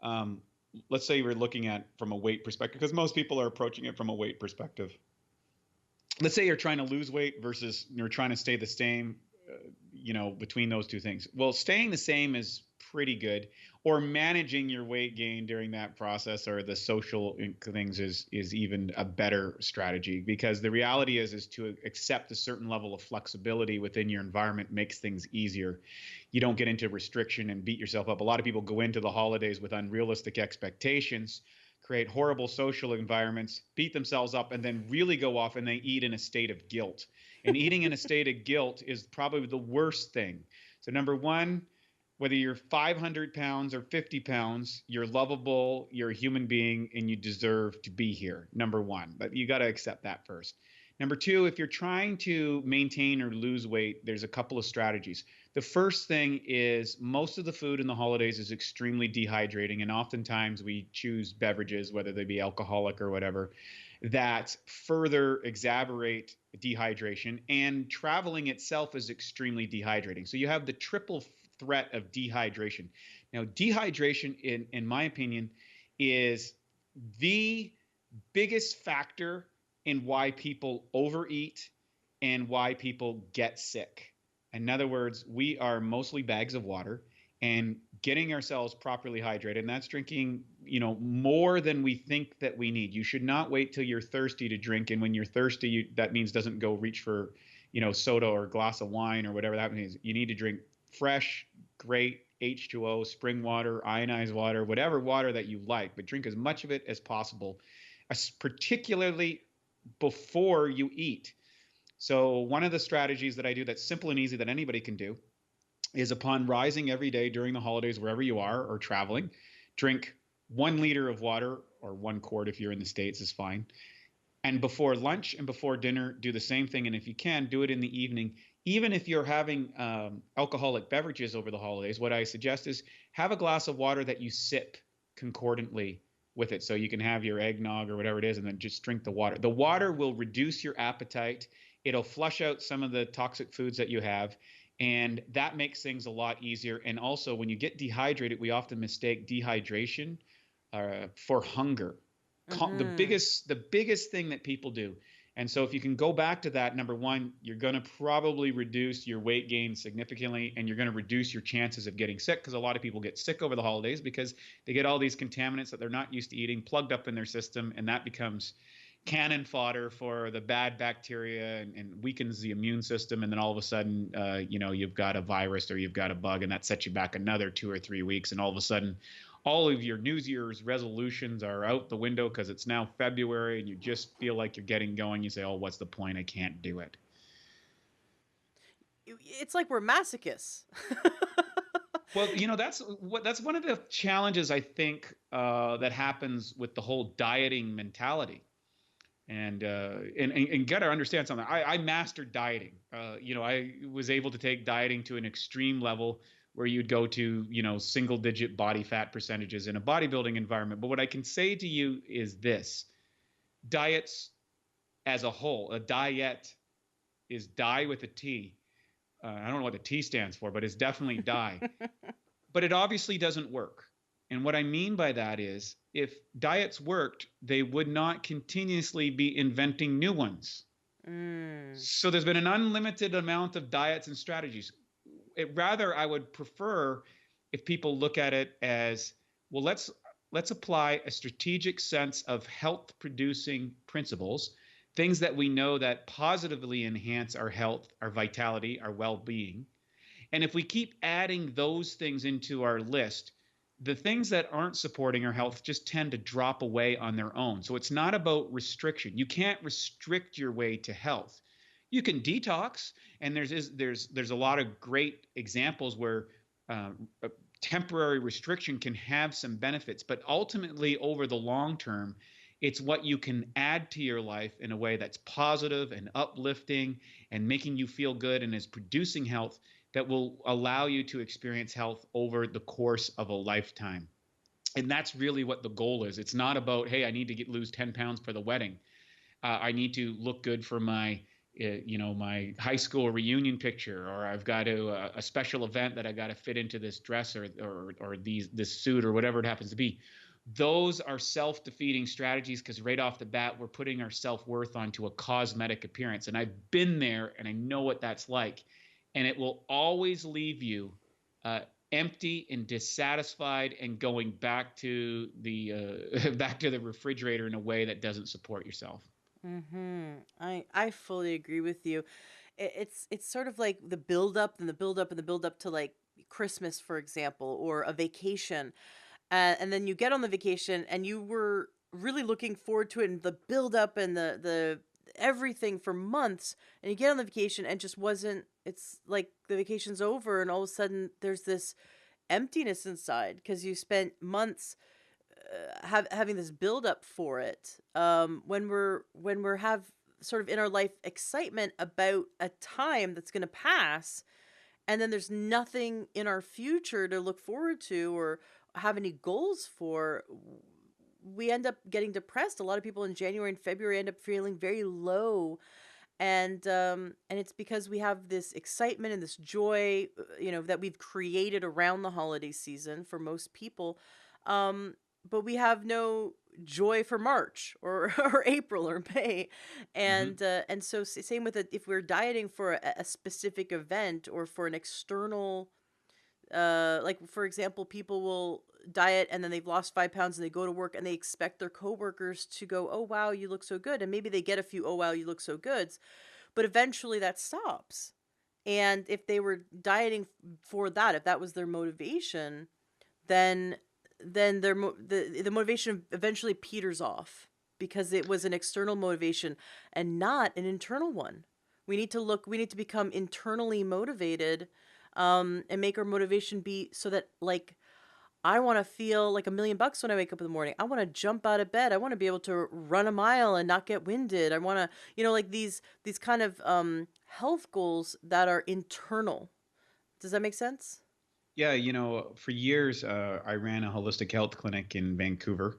um, let's say you're looking at from a weight perspective, because most people are approaching it from a weight perspective. Let's say you're trying to lose weight versus you're trying to stay the same, between those two things. Well, staying the same is pretty good, or managing your weight gain during that process, or the social things, is even a better strategy, because the reality is to accept a certain level of flexibility within your environment makes things easier. You don't get into restriction and beat yourself up. A lot of people go into the holidays with unrealistic expectations, create horrible social environments, beat themselves up, and then really go off and they eat in a state of guilt. And eating in a state of guilt is probably the worst thing. So, number one, whether you're 500 pounds or 50 pounds, you're lovable, you're a human being, and you deserve to be here. Number one, but you got to accept that first. Number two, if you're trying to maintain or lose weight, there's a couple of strategies. The first thing is most of the food in the holidays is extremely dehydrating, and oftentimes we choose beverages, whether they be alcoholic or whatever, that further exacerbate dehydration. And traveling itself is extremely dehydrating. So you have the triple threat of dehydration. Now, dehydration, in my opinion, is the biggest factor in why people overeat and why people get sick. In other words, we are mostly bags of water, and getting ourselves properly hydrated, and that's drinking, more than we think that we need. You should not wait till you're thirsty to drink, and when you're thirsty, that means doesn't go reach for, soda or a glass of wine or whatever that means. You need to drink fresh, great H2O, spring water, ionized water, whatever water that you like, but drink as much of it as possible, particularly before you eat. So one of the strategies that I do that's simple and easy that anybody can do is upon rising every day during the holidays, wherever you are or traveling, drink 1 liter of water, or 1 quart if you're in the States is fine. And before lunch and before dinner, do the same thing. And if you can, do it in the evening. Even if you're having alcoholic beverages over the holidays, what I suggest is have a glass of water that you sip concordantly with it. So you can have your eggnog or whatever it is, and then just drink the water. The water will reduce your appetite. It'll flush out some of the toxic foods that you have. And that makes things a lot easier. And also, when you get dehydrated, we often mistake dehydration for hunger. The Mm-hmm. biggest thing that people do. And so if you can go back to that, number one, you're going to probably reduce your weight gain significantly, and you're going to reduce your chances of getting sick, because a lot of people get sick over the holidays because they get all these contaminants that they're not used to eating plugged up in their system, and that becomes cannon fodder for the bad bacteria, and weakens the immune system. And then all of a sudden, you've got a virus or you've got a bug, and that sets you back another 2 or 3 weeks. And all of a sudden, all of your New Year's resolutions are out the window because it's now February and you just feel like you're getting going. You say, oh, what's the point? I can't do it. It's like we're masochists. Well, that's one of the challenges I think that happens with the whole dieting mentality. And got to understand something. I mastered dieting. I was able to take dieting to an extreme level where you'd go to, single digit body fat percentages in a bodybuilding environment. But what I can say to you is this: diets as a whole, a diet is die with a T. I don't know what the T stands for, but it's definitely die. But it obviously doesn't work. And what I mean by that is, if diets worked, they would not continuously be inventing new ones. Mm. So there's been an unlimited amount of diets and strategies. Rather, I would prefer if people look at it as, well, let's apply a strategic sense of health producing principles, things that we know that positively enhance our health, our vitality, our well-being. And if we keep adding those things into our list, the things that aren't supporting our health just tend to drop away on their own. So it's not about restriction. You can't restrict your way to health. You can detox, and there's a lot of great examples where temporary restriction can have some benefits, but ultimately over the long term, it's what you can add to your life in a way that's positive and uplifting and making you feel good and is producing health that will allow you to experience health over the course of a lifetime. And that's really what the goal is. It's not about, hey, I need to lose 10 pounds for the wedding. I need to look good for my high school reunion picture, or I've got a special event that I got to fit into this dress or this suit or whatever it happens to be. Those are self-defeating strategies, because right off the bat, we're putting our self-worth onto a cosmetic appearance. And I've been there and I know what that's like. And it will always leave you uh, empty and dissatisfied and going back to the back to the refrigerator in a way that doesn't support yourself. Mm-hmm. I fully agree with you. It's sort of like the build up and the build up and the build up to like Christmas, for example, or a vacation. and then you get on the vacation and you were really looking forward to it and the build up and the everything for months, and you get on the vacation and just wasn't, it's like the vacation's over and all of a sudden there's this emptiness inside because you spent months having this build up for it. When we're have sort of in our life excitement about a time that's going to pass, and then there's nothing in our future to look forward to or have any goals for, we end up getting depressed. A lot of people in January and February end up feeling very low, and it's because we have this excitement and this joy, that we've created around the holiday season for most people, um but we have no joy for March or or April or May. Hmm. And so same with it, if we're dieting for a specific event or for an external, like for example, people will diet and then they've lost 5 pounds and they go to work and they expect their coworkers to go, oh wow, you look so good, and maybe they get a few oh wow, you look so goods, but eventually that stops. And if they were dieting for that, if that was their motivation, then the motivation eventually peters off because it was an external motivation and not an internal one. We need to become internally motivated, and make our motivation be so that, like, I want to feel like $1,000,000 when I wake up in the morning. I want to jump out of bed. I want to be able to run a mile and not get winded. I want to, like these kind of health goals that are internal. Does that make sense? Yeah, for years, I ran a holistic health clinic in Vancouver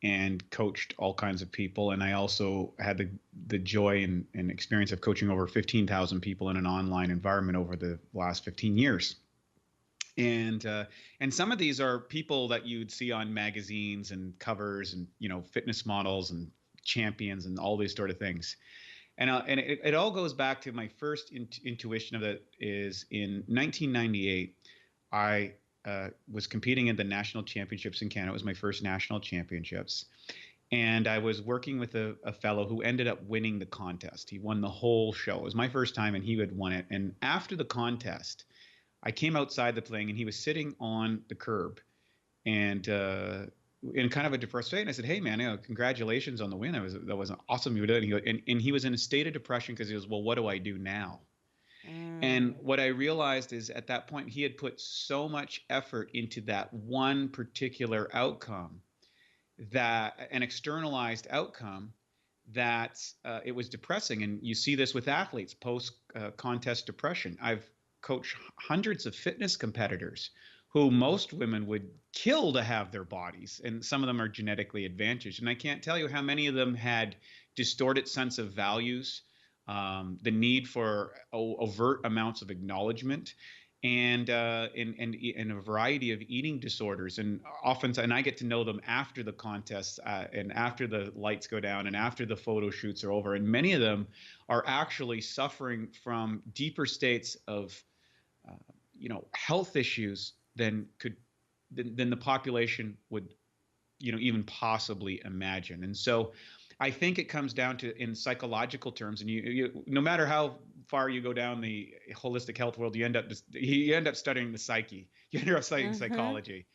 and coached all kinds of people. And I also had the joy and experience of coaching over 15,000 people in an online environment over the last 15 years. And some of these are people that you'd see on magazines and covers, and fitness models and champions and all these sort of things. And it all goes back to my first intuition of it is in 1998. I was competing in the national championships in Canada. It was my first national championships. And I was working with a fellow who ended up winning the contest. He won the whole show. It was my first time, and he had won it. And after the contest, I came outside the playing, and he was sitting on the curb, and in kind of a depressed state. And I said, "Hey, man, congratulations on the win. That was awesome. You did." And he was in a state of depression because he goes, "Well, what do I do now?" And Mm. what I realized is at that point, he had put so much effort into that one particular outcome, that an externalized outcome, that it was depressing. And you see this with athletes post contest depression. I've coached hundreds of fitness competitors who most women would kill to have their bodies, and some of them are genetically advantaged. And I can't tell you how many of them had distorted sense of values, the need for overt amounts of acknowledgement, and a variety of eating disorders. And often, and I get to know them after the contests, and after the lights go down and after the photo shoots are over. And many of them are actually suffering from deeper states of uh, health issues than the population would even possibly imagine. And so I think it comes down to, in psychological terms, and no matter how far you go down the holistic health world, you end up studying the psyche. You end up studying Mhm. psychology.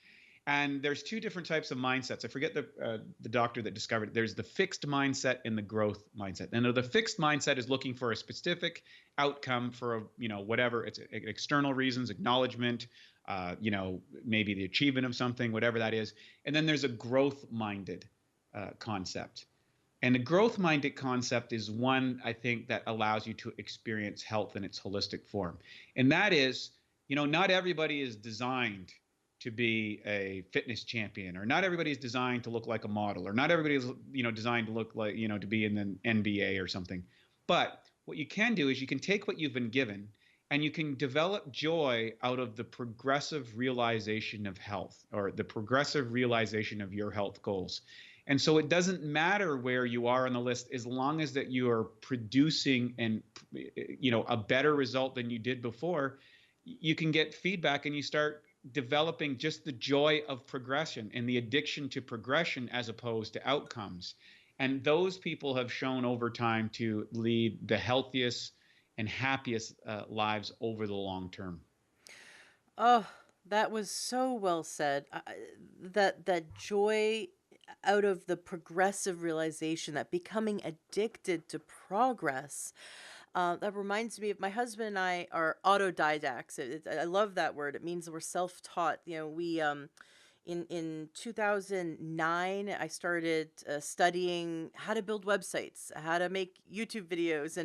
And there's two different types of mindsets. I forget the doctor that discovered it. There's the fixed mindset and the growth mindset. And the fixed mindset is looking for a specific outcome for whatever it's external reasons, acknowledgement, maybe the achievement of something, whatever that is. And then there's a growth minded concept. And the growth minded concept is one, I think, that allows you to experience health in its holistic form. And that is, not everybody is designed to be a fitness champion, or not everybody is designed to look like a model, or not everybody is, designed to look like, to be in the NBA or something. But what you can do is you can take what you've been given, and you can develop joy out of the progressive realization of health, or the progressive realization of your health goals. And so it doesn't matter where you are on the list, as long as that you are producing and a better result than you did before. You can get feedback, and you start developing just the joy of progression and the addiction to progression as opposed to outcomes. And those people have shown over time to lead the healthiest and happiest lives over the long term. Oh, That was so well said. That joy out of the progressive realization that becoming addicted to progress. That reminds me of my husband and I are autodidacts. I love that word. It means we're self-taught. We in 2009 I started studying how to build websites, how to make YouTube videos,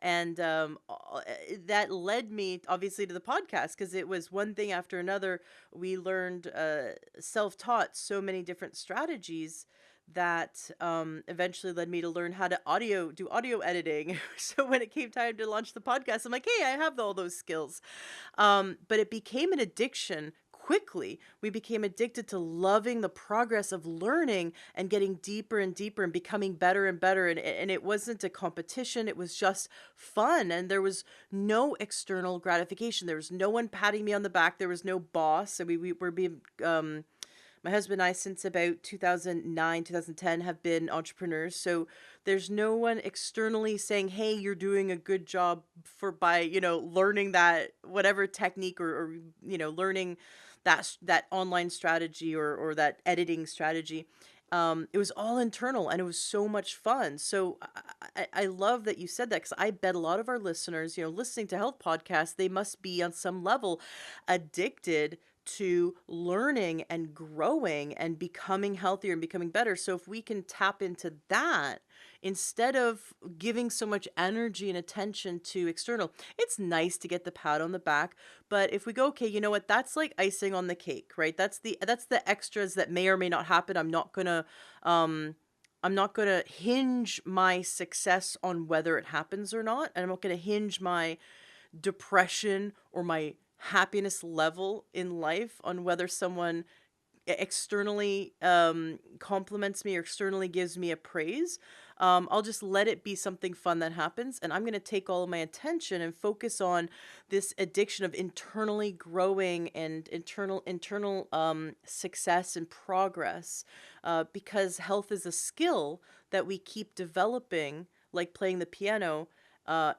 and that led me obviously to the podcast, because it was one thing after another. We learned self-taught so many different strategies that eventually led me to learn how to do audio editing. So when it came time to launch the podcast, I'm like, hey, I have all those skills. But it became an addiction quickly. We became addicted to loving the progress of learning and getting deeper and deeper and becoming better and better. And it wasn't a competition, it was just fun. And there was no external gratification. There was no one patting me on the back. There was no boss. And we were being, my husband and I, since about 2009, 2010, have been entrepreneurs. So there's no one externally saying, hey, you're doing a good job by, learning that whatever technique, or learning that online strategy, or that editing strategy. It was all internal, and it was so much fun. So I love that you said that, because I bet a lot of our listeners, listening to health podcasts, they must be on some level addicted to learning and growing and becoming healthier and becoming better. So if we can tap into that instead of giving so much energy and attention to external, it's nice to get the pat on the back. But if we go, okay, you know what, that's like icing on the cake, right? That's the extras that may or may not happen. I'm not gonna hinge my success on whether it happens or not, and I'm not gonna hinge my depression or my happiness level in life on whether someone externally compliments me or externally gives me a praise. I'll just let it be something fun that happens, and I'm going to take all of my attention and focus on this addiction of internally growing and internal success and progress, because health is a skill that we keep developing, like playing the piano.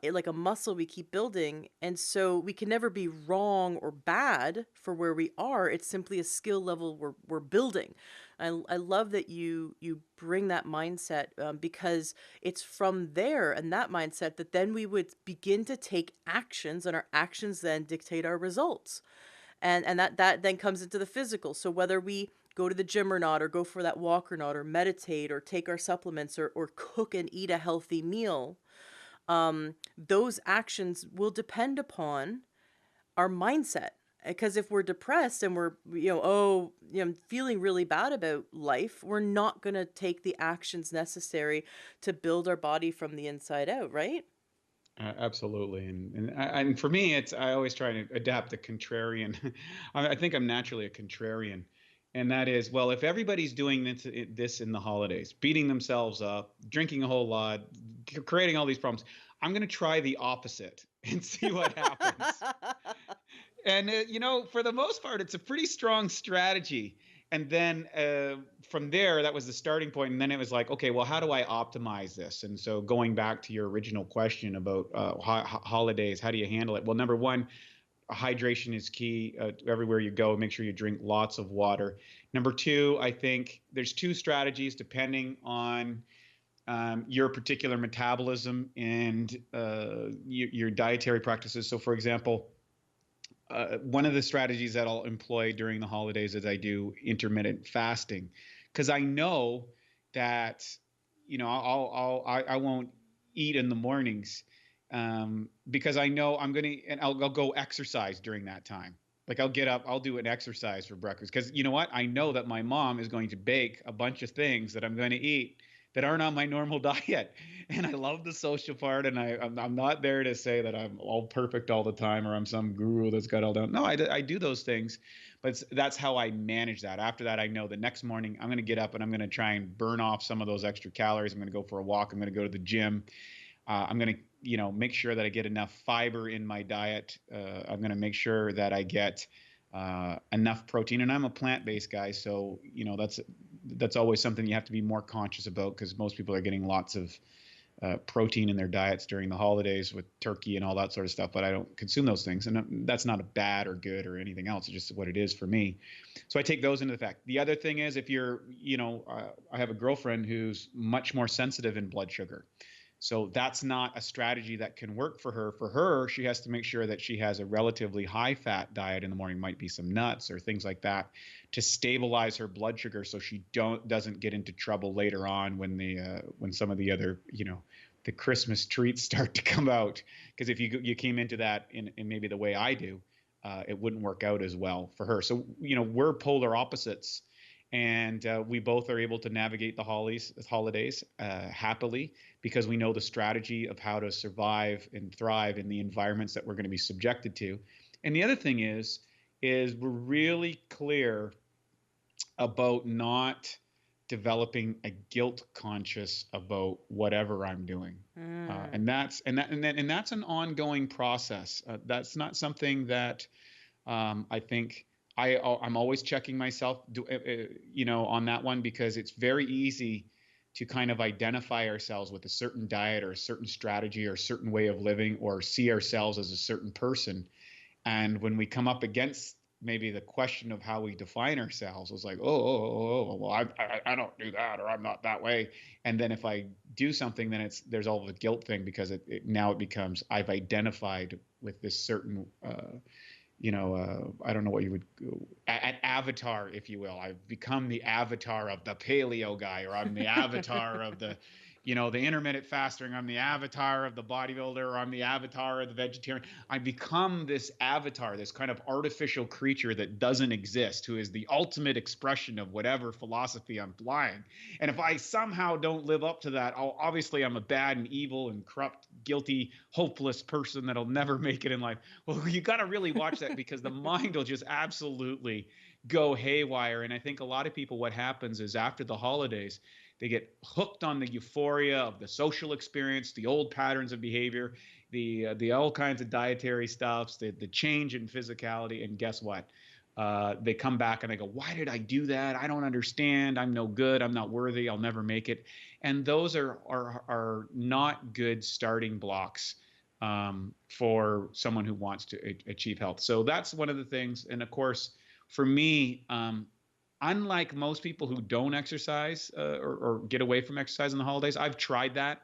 Like a muscle we keep building, and so we can never be wrong or bad for where we are. It's simply a skill level we're building. I love that you bring that mindset, because it's from there and that mindset that then we would begin to take actions, and our actions then dictate our results, and that then comes into the physical. So whether we go to the gym or not, or go for that walk or not, or meditate, or take our supplements, or cook and eat a healthy meal, those actions will depend upon our mindset. Because if we're depressed and we're, feeling really bad about life, we're not going to take the actions necessary to build our body from the inside out, right? Absolutely, and for me, it's I always try to adapt the contrarian. I think I'm naturally a contrarian, and that is, well, if everybody's doing this in the holidays, beating themselves up, drinking a whole lot, creating all these problems, I'm going to try the opposite and see what happens. And for the most part, it's a pretty strong strategy. And then from there, that was the starting point. And then it was like, okay, well, how do I optimize this? And so going back to your original question about holidays, how do you handle it? Well, number one, hydration is key everywhere you go. Make sure you drink lots of water. Number two, I think there's two strategies depending on your particular metabolism and your dietary practices. So, for example, one of the strategies that I'll employ during the holidays is I do intermittent fasting, because I know that I won't eat in the mornings, because I know I'm gonna and I'll go exercise during that time. Like I'll get up, I'll do an exercise for breakfast, because you know what? I know that my mom is going to bake a bunch of things that I'm going to eat that aren't on my normal diet. And I love the social part, and I'm not there to say that I'm all perfect all the time, or I'm some guru that's got all down. No, I do those things, but that's how I manage that. After that, I know the next morning I'm going to get up and I'm going to try and burn off some of those extra calories. I'm going to go for a walk. I'm going to go to the gym. I'm going to make sure that I get enough fiber in my diet. I'm going to make sure that I get enough protein, and I'm a plant-based guy, so that's always something you have to be more conscious about, because most people are getting lots of protein in their diets during the holidays with turkey and all that sort of stuff, but I don't consume those things. And that's not a bad or good or anything else. It's just what it is for me. So I take those into the fact. The other thing is, if you're, I have a girlfriend who's much more sensitive in blood sugar. So that's not a strategy that can work for her. For her, she has to make sure that she has a relatively high fat diet in the morning, might be some nuts or things like that, to stabilize her blood sugar so she doesn't get into trouble later on when some of the other, the Christmas treats start to come out. Because if you came into that in maybe the way I do, it wouldn't work out as well for her. So we're polar opposites, and we both are able to navigate the holidays happily, because we know the strategy of how to survive and thrive in the environments that we're going to be subjected to. And the other thing is we're really clear about not developing a guilt conscious about whatever I'm doing. Mm. And that's an ongoing process. That's not something that I think I'm always checking myself, on that one, because it's very easy to kind of identify ourselves with a certain diet or a certain strategy or a certain way of living, or see ourselves as a certain person. And when we come up against maybe the question of how we define ourselves, it's like, well, I don't do that, or I'm not that way. And then if I do something, then there's all the guilt thing, because now it becomes, I've identified with this certain I don't know what you would, an avatar, if you will. I've become the avatar of the paleo guy, or I'm the avatar of the intermittent fasting. I'm the avatar of the bodybuilder, or I'm the avatar of the vegetarian. I become this avatar, this kind of artificial creature that doesn't exist, who is the ultimate expression of whatever philosophy I'm flying. And if I somehow don't live up to that, obviously I'm a bad and evil and corrupt, guilty, hopeless person that'll never make it in life. Well, you got to really watch that, because the mind will just absolutely go haywire. And I think a lot of people, what happens is, after the holidays, they get hooked on the euphoria of the social experience, the old patterns of behavior, the all kinds of dietary stuffs, the change in physicality. And guess what? They come back and they go, why did I do that? I don't understand. I'm no good. I'm not worthy. I'll never make it. And those are not good starting blocks for someone who wants to achieve health. So that's one of the things. And of course, for me, unlike most people who don't exercise, or get away from exercise in the holidays, I've tried that.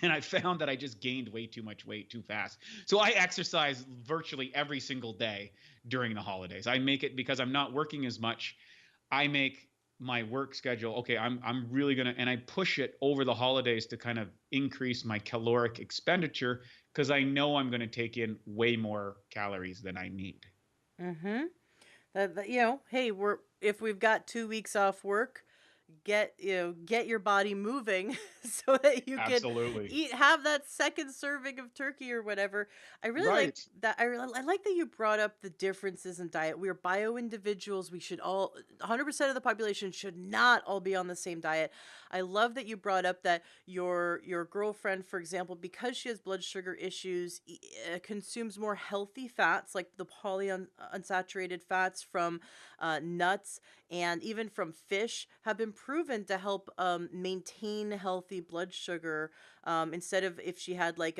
And I found that I just gained way too much weight too fast. So I exercise virtually every single day during the holidays. I make it, because I'm not working as much. I make my work schedule, okay, I'm really gonna, and I push it over the holidays to kind of increase my caloric expenditure, because I know I'm gonna take in way more calories than I need. Mm-hmm. Hey, if we've got 2 weeks off work, get your body moving so that you can Absolutely. have that second serving of turkey or whatever. I really like Right. that. I like that you brought up the differences in diet. We're bio individuals. We should all 100% of the population should not all be on the same diet. I love that you brought up that your girlfriend, for example, because she has blood sugar issues, consumes more healthy fats like the unsaturated fats from nuts and even from fish, have been proven to help maintain healthy blood sugar, instead of if she had like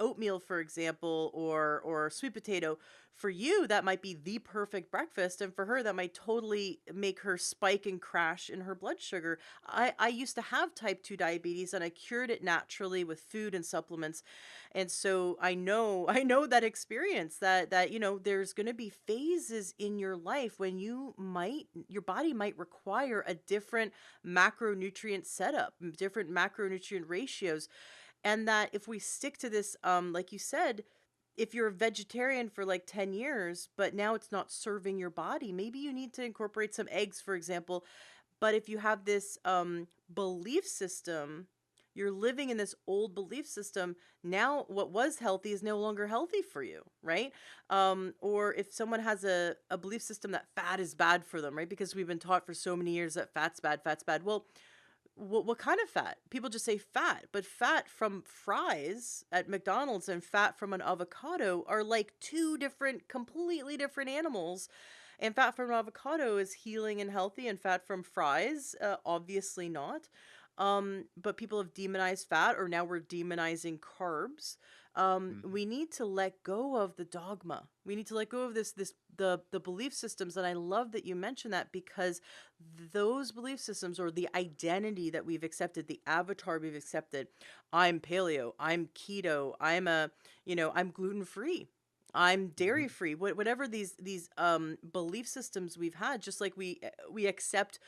oatmeal, for example, or sweet potato. For you, that might be the perfect breakfast, and for her, that might totally make her spike and crash in her blood sugar. I used to have type 2 diabetes, and I cured it naturally with food and supplements, and so I know that experience, that there's going to be phases in your life when your body might require a different macronutrient setup, different macronutrient ratios, and that if we stick to this, like you said, if you're a vegetarian for like 10 years but now it's not serving your body, maybe you need to incorporate some eggs, for example. But if you have this belief system, you're living in this old belief system. Now, what was healthy is no longer healthy for you, right? Or if someone has a belief system that fat is bad for them, right? Because we've been taught for so many years that fat's bad, fat's bad. Well, what kind of fat? People just say fat, but fat from fries at McDonald's and fat from an avocado are like two different, completely different animals. And fat from an avocado is healing and healthy, and fat from fries, obviously not. But people have demonized fat, or now we're demonizing carbs. Mhm. We need to let go of the dogma. We need to let go of the belief systems. And I love that you mentioned that, because those belief systems, or the identity that we've accepted, the avatar we've accepted, I'm paleo, I'm keto, I'm gluten free, I'm dairy Mhm. free, whatever these belief systems we've had, just like we accept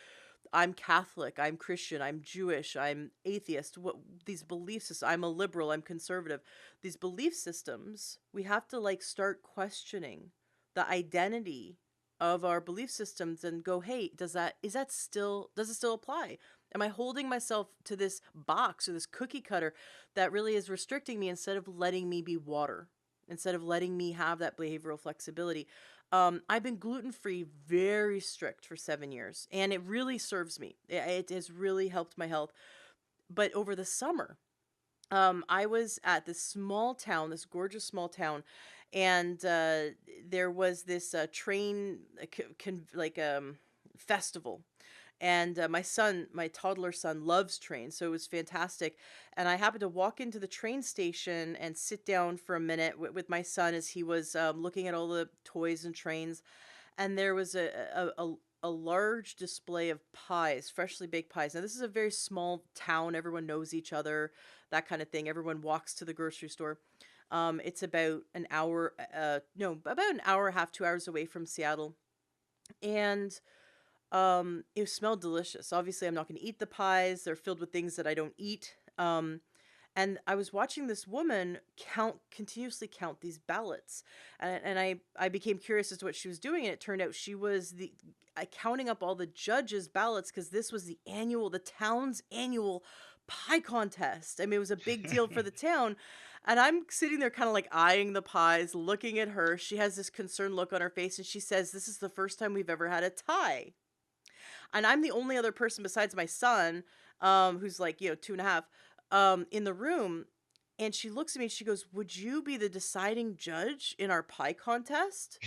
I'm Catholic, I'm Christian, I'm Jewish, I'm atheist. What these belief systems, I'm a liberal, I'm conservative. These belief systems, we have to like start questioning the identity of our belief systems and go, "Hey, does it still apply? Am I holding myself to this box or this cookie cutter that really is restricting me, instead of letting me be water, instead of letting me have that behavioral flexibility?" I've been gluten free, very strict for 7 years, and it really serves me. It has really helped my health. But over the summer, I was at this small town, this gorgeous small town, and there was this train festival, and my toddler son, loves trains, so it was fantastic. And I happened to walk into the train station and sit down for a minute with my son as he was looking at all the toys and trains. And there was a large display of pies, freshly baked pies. Now, this is a very small town. Everyone knows each other, that kind of thing. Everyone walks to the grocery store. It's about an hour, no, about an hour and a half, 2 hours away from Seattle. And it smelled delicious. Obviously, I'm not going to eat the pies. They're filled with things that I don't eat. And I was watching this woman continuously count these ballots, and I became curious as to what she was doing, and it turned out she was counting up all the judges' ballots, because this was the town's annual pie contest. I mean, it was a big deal for the town, and I'm sitting there kind of like eyeing the pies, looking at her. She has this concerned look on her face, and she says, "This is the first time we've ever had a tie." And I'm the only other person besides my son, who's like, 2.5, in the room. And she looks at me and she goes, "Would you be the deciding judge in our pie contest?"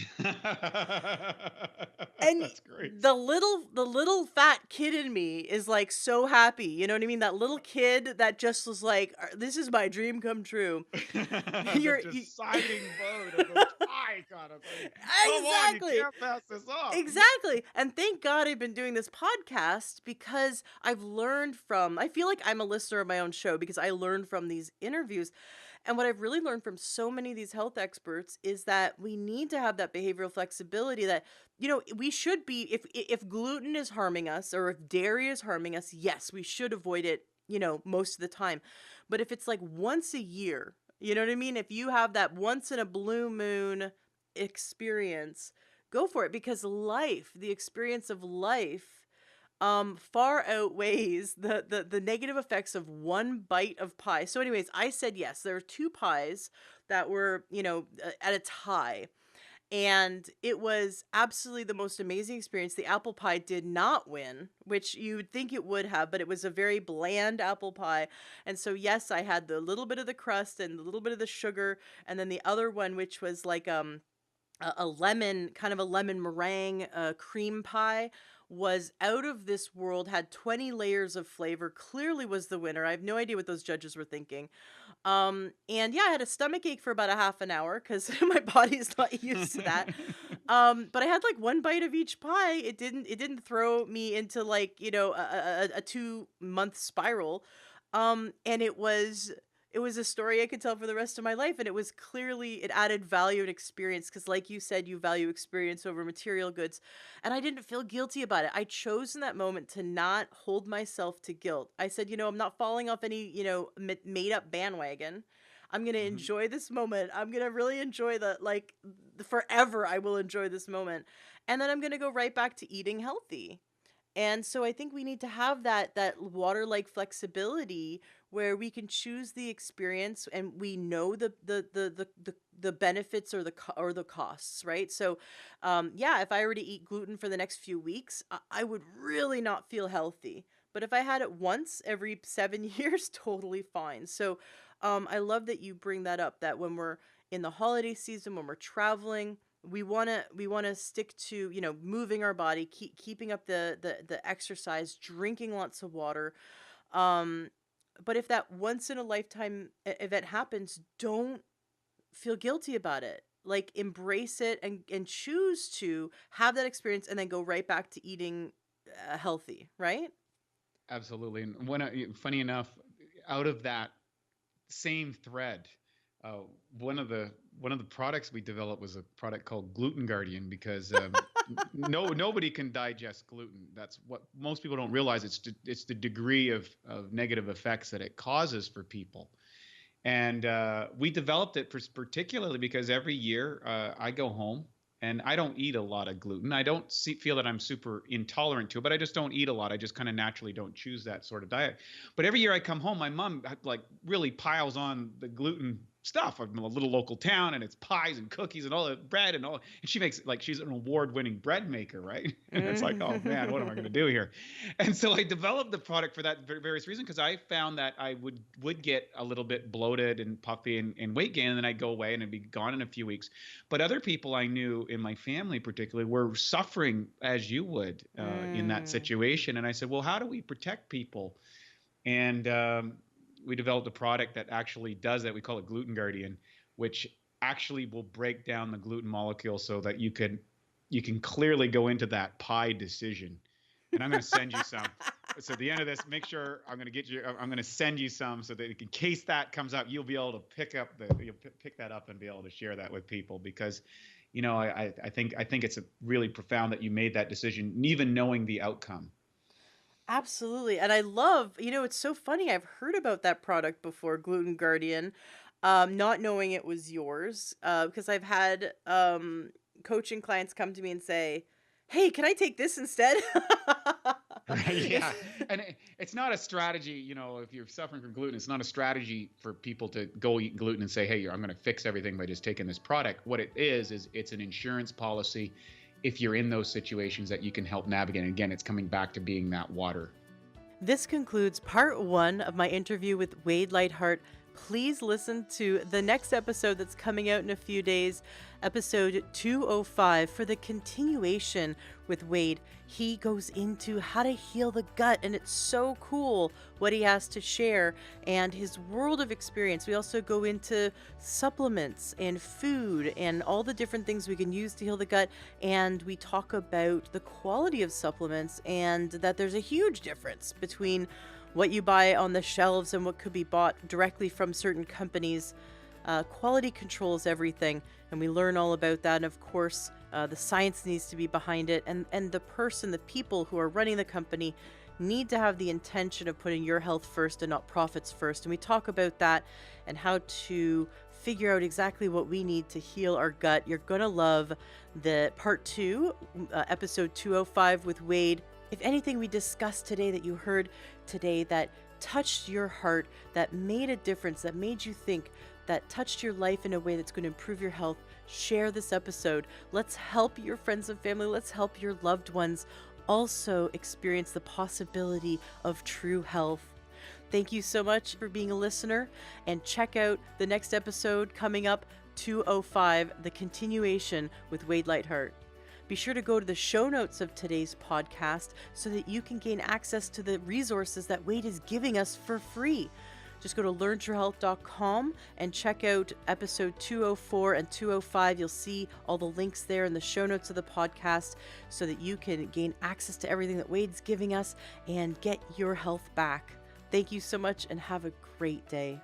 And That's great. the little fat kid in me is like so happy. You know what I mean? That little kid that just was like, "This is my dream come true." The You're you deciding vote of the pie contest. I mean, come on, you Exactly. can't pass this up. Exactly. And thank God I've been doing this podcast, because I feel like I'm a listener of my own show, because I learn from these interviews. And what I've really learned from so many of these health experts is that we need to have that behavioral flexibility, that, we should be, if gluten is harming us, or if dairy is harming us, yes, we should avoid it, most of the time. But if it's like once a year, you know what I mean? If you have that once in a blue moon experience, go for it, because the experience of life, far outweighs the negative effects of one bite of pie. So anyways, I said yes. There were two pies that were, at a tie, and it was absolutely the most amazing experience. The apple pie did not win, which you would think it would have, but it was a very bland apple pie. And so yes, I had the little bit of the crust and a little bit of the sugar, and then the other one, which was like a lemon, kind of a lemon meringue cream pie, was out of this world, had 20 layers of flavor, clearly was the winner. I have no idea what those judges were thinking. And yeah, I had a stomach ache for about a half an hour, because my body is not used to that. But I had like one bite of each pie. It didn't throw me into like, a 2 month spiral. And it was a story I could tell for the rest of my life. And it added value and experience, because like you said, you value experience over material goods. And I didn't feel guilty about it. I chose in that moment to not hold myself to guilt. I said, I'm not falling off any, made up bandwagon. I'm going to Mhm. enjoy this moment. I'm going to really enjoy forever. I will enjoy this moment. And then I'm going to go right back to eating healthy. And so I think we need to have that water-like flexibility, where we can choose the experience, and we know the benefits, or the costs, right? So yeah, if I were to eat gluten for the next few weeks, I would really not feel healthy. But if I had it once every 7 years, totally fine. So I love that you bring that up, that when we're in the holiday season, when we're traveling, we want to stick to, moving our body, keeping up the exercise, drinking lots of water, Um, but if that once in a lifetime event happens, don't feel guilty about it. Like embrace it and choose to have that experience and then go right back to eating healthy, right? Absolutely. And funny enough, out of that same thread, uh, one of the products we developed was a product called Gluten Guardian because nobody can digest gluten. That's what most people don't realize. It's the degree of negative effects that it causes for people. And we developed it particularly because every year I go home and I don't eat a lot of gluten. I don't feel that I'm super intolerant to it, but I just don't eat a lot. I just kind of naturally don't choose that sort of diet. But every year I come home, my mom like really piles on the gluten stuff. I'm in a little local town and it's pies and cookies and all the bread and all. And she makes like she's an award-winning bread maker, right? And it's like, oh man, what am I going to do here? And so I developed the product for that various reason because I found that I would get a little bit bloated and puffy and weight gain, and then I'd go away and it'd be gone in a few weeks. But other people I knew in my family, particularly, were suffering as you would in that Mm. situation. And I said, well, how do we protect people? And we developed a product that actually does that. We call it Gluten Guardian, which actually will break down the gluten molecule so that you can clearly go into that pie decision. And I'm going to send you some. So at the end of this, make sure I'm going to send you some so that in case that comes up, you'll be able to you'll pick that up and be able to share that with people because, I think it's really profound that you made that decision, even knowing the outcome. Absolutely. And I love, it's so funny. I've heard about that product before, Gluten Guardian, not knowing it was yours, because I've had coaching clients come to me and say, "Hey, can I take this instead?" Right. It's Yeah. And it's not a strategy, if you're suffering from gluten, it's not a strategy for people to go eat gluten and say, hey, I'm going to fix everything by just taking this product. What it is it's an insurance policy if you're in those situations that you can help navigate. And again, it's coming back to being that water. This concludes part one of my interview with Wade Lightheart. Please listen to the next episode that's coming out in a few days, episode 205, for the continuation with Wade. He goes into how to heal the gut, and it's so cool what he has to share and his world of experience. We also go into supplements and food and all the different things we can use to heal the gut, and we talk about the quality of supplements and that there's a huge difference between what you buy on the shelves and what could be bought directly from certain companies. Quality controls everything, and we learn all about that. And of course, the science needs to be behind it, and the people who are running the company need to have the intention of putting your health first and not profits first. And we talk about that and how to figure out exactly what we need to heal our gut. You're going to love the part two, episode 205 with Wade. If anything we discussed today that you heard today that touched your heart, that made a difference, that made you think, that touched your life in a way that's going to improve your health, share this episode. Let's help your friends and family. Let's help your loved ones also experience the possibility of true health. Thank you so much for being a listener, and check out the next episode coming up, 205, the continuation with Wade Lightheart. Be sure to go to the show notes of today's podcast so that you can gain access to the resources that Wade is giving us for free. Just go to learntruehealth.com and check out episode 204 and 205. You'll see all the links there in the show notes of the podcast so that you can gain access to everything that Wade's giving us and get your health back. Thank you so much and have a great day.